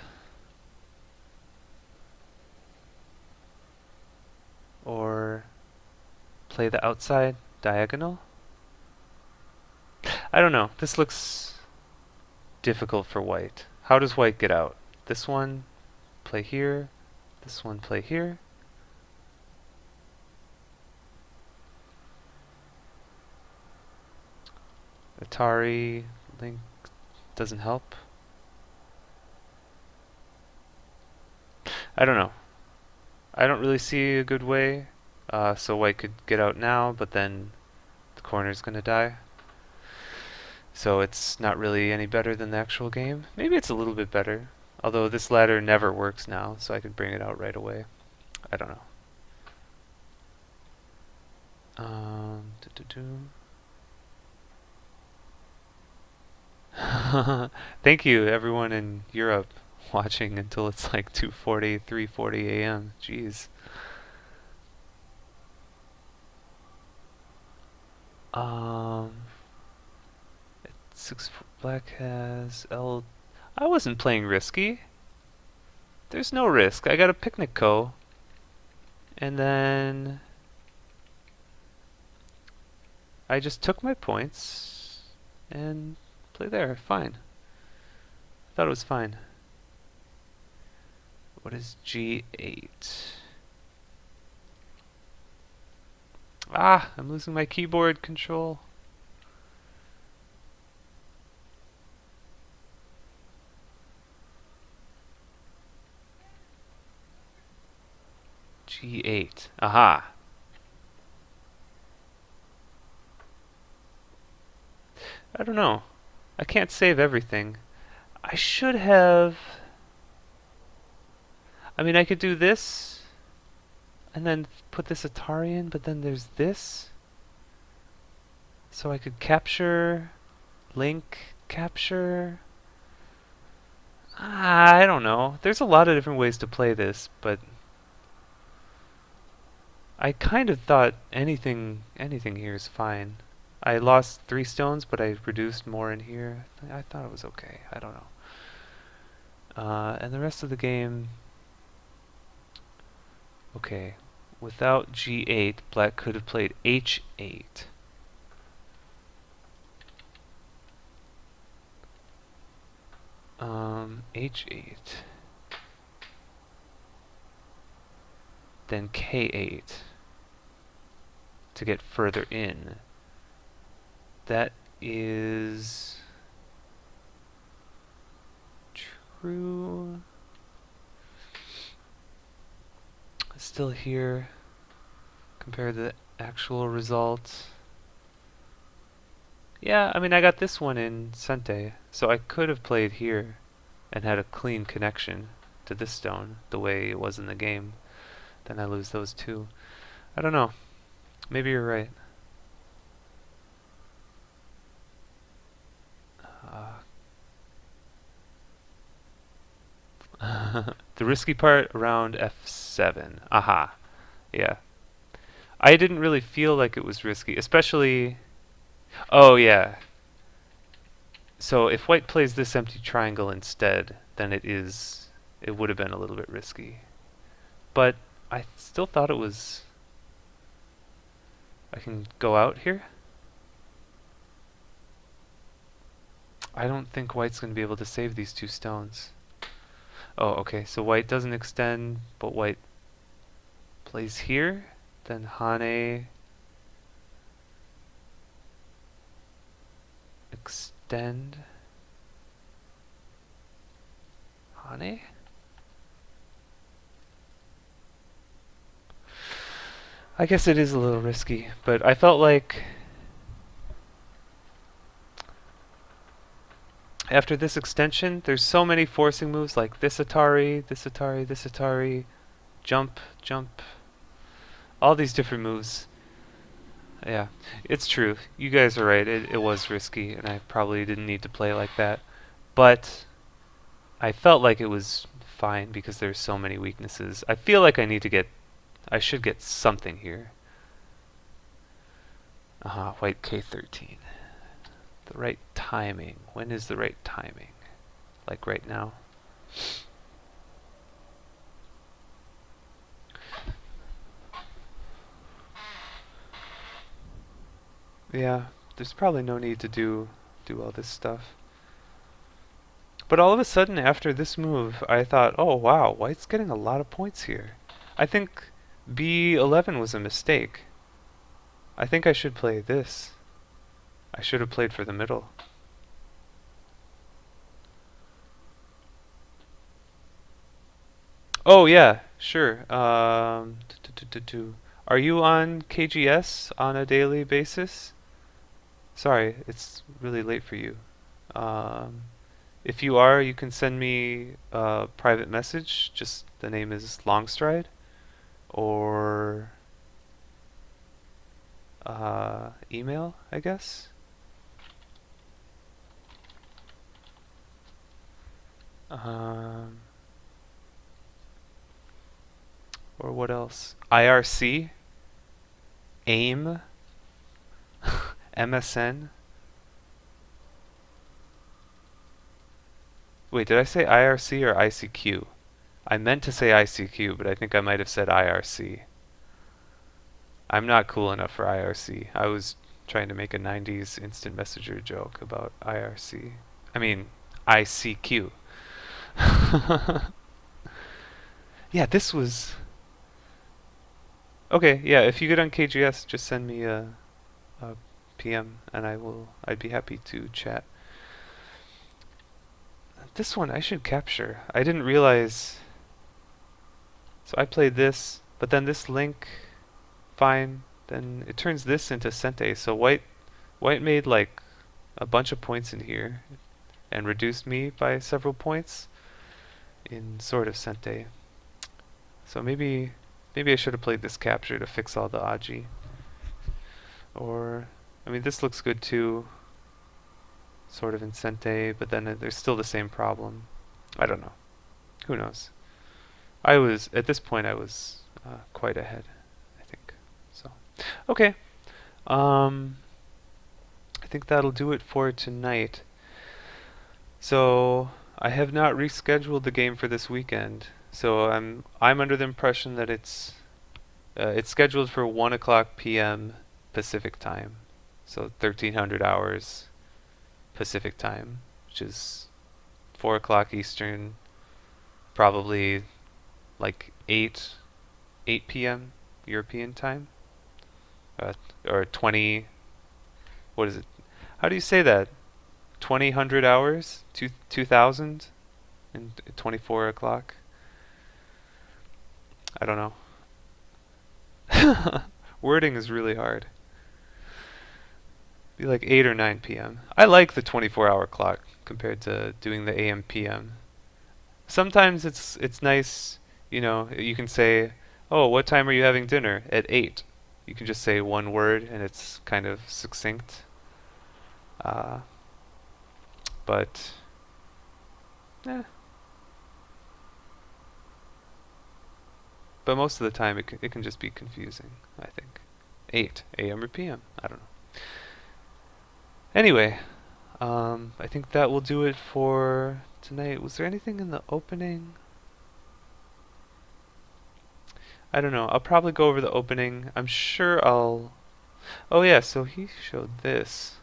or play the outside diagonal? I don't know. This looks difficult for white. How does white get out? This one, play here. This one, play here. Atari, Link doesn't help. I don't know. I don't really see a good way. So white could get out now, but then the corner's gonna die. So it's not really any better than the actual game. Maybe it's a little bit better. Although this ladder never works now, so I could bring it out right away. I don't know. Thank you, everyone in Europe, watching until it's like 2:40, 3:40 a.m. Jeez. Um, Black has L. I wasn't playing risky. There's no risk. I got a picnic co. And then I just took my points and play there. Fine. I thought it was fine. What is G8? Ah, I'm losing my keyboard control. G8. Aha. I don't know. I can't save everything. I should have... I mean, I could do this and then put this Atari in, but then there's this. So I could capture, link, capture. I don't know. There's a lot of different ways to play this, but I kind of thought anything here is fine. I lost 3 stones, but I reduced more in here. I thought it was okay. I don't know. And the rest of the game, okay. Without G8, black could have played H8. H8. Then K8 to get further in. That is true. Still here. Compare the actual result. Yeah, I mean, I got this one in Sente, so I could have played here and had a clean connection to this stone the way it was in the game. Then I lose those two. I don't know. Maybe you're right. The risky part around F7. Aha. Yeah. I didn't really feel like it was risky, especially. Oh, yeah. So if white plays this empty triangle instead, then it would have been a little bit risky. But I still thought it was. I can go out here? I don't think white's going to be able to save these two stones. Oh, okay, so white doesn't extend, but white plays here. Then Hane extend. Hane? I guess it is a little risky, but I felt like after this extension, there's so many forcing moves like this Atari, this Atari, this Atari, jump, jump, all these different moves. Yeah, it's true. You guys are right. It was risky, and I probably didn't need to play like that. But I felt like it was fine because there's so many weaknesses. I feel like I should get something here. Aha, white K13. The right timing. When is the right timing? Like right now? Yeah, there's probably no need to do all this stuff. But all of a sudden, after this move, I thought, oh wow, white's getting a lot of points here. I think B11 was a mistake. I think I should play this. I should have played for the middle. Oh yeah, sure. Are you on KGS on a daily basis? Sorry, it's really late for you. Um, if you are, you can send me a private message. Just the name is Longstride, or email, I guess. Um, or what else? IRC, AIM, MSN. Wait, did I say IRC or ICQ? I meant to say ICQ, but I think I might have said IRC. I'm not cool enough for IRC. I was trying to make a 90s instant messenger joke about IRC. I mean, ICQ. Yeah, this was. Okay, yeah, if you get on KGS, just send me a PM and I'd be happy to chat. This one I should capture. I didn't realize. So I played this, but then this link, fine. Then it turns this into Sente. So white made like a bunch of points in here and reduced me by several points in sort of Sente. So maybe I should have played this capture to fix all the Aji. Or I mean this looks good too, sort of in Sente, but then there's still the same problem. I don't know. Who knows? I was at this point I was quite ahead, I think. So okay. Um, I think that'll do it for tonight. So I have not rescheduled the game for this weekend. So I'm under the impression that it's scheduled for 1 o'clock p.m. Pacific time. So 1300 hours Pacific time, which is 4 o'clock Eastern, probably like 8 p.m. European time, or 20. What is it? How do you say that? 2000 hours? 2000 and 24 o'clock? I don't know. Wording is really hard. Be like 8 or 9 p.m. I like the 24-hour clock compared to doing the AM PM. Sometimes it's nice, you can say, "Oh, what time are you having dinner?" At 8. You can just say one word and it's kind of succinct. Uh, but eh, but most of the time it can just be confusing, I think. 8 a.m. or p.m. I don't know. Anyway, I think that will do it for tonight. Was there anything in the opening? I don't know. I'll probably go over the opening. I'm sure I'll. Oh yeah, so he showed this.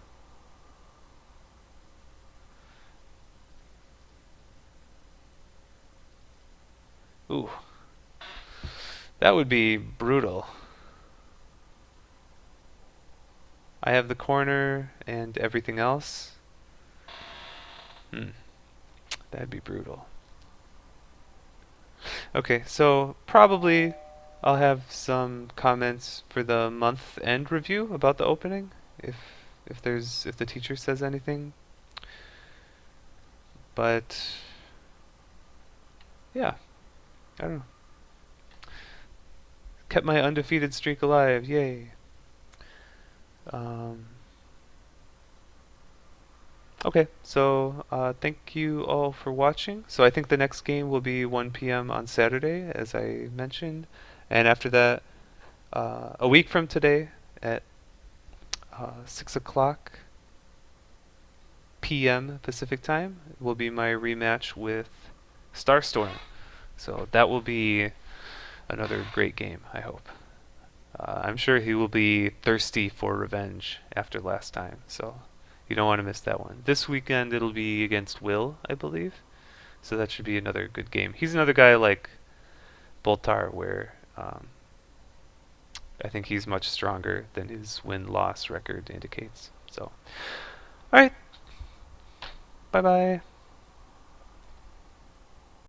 Ooh, that would be brutal. I have the corner and everything else. Hmm, that'd be brutal. Okay, so probably I'll have some comments for the month end review about the opening if if the teacher says anything. But yeah, I don't know. Kept my undefeated streak alive. Yay. Um, okay, so thank you all for watching. So I think the next game will be 1 p.m. on Saturday, as I mentioned, and after that, a week from today at 6 o'clock p.m. Pacific time will be my rematch with Starstorm. So that will be another great game, I hope. I'm sure he will be thirsty for revenge after last time, so you don't want to miss that one. This weekend it'll be against Will, I believe, so that should be another good game. He's another guy like Boltar, where I think he's much stronger than his win-loss record indicates. So, all right, bye bye.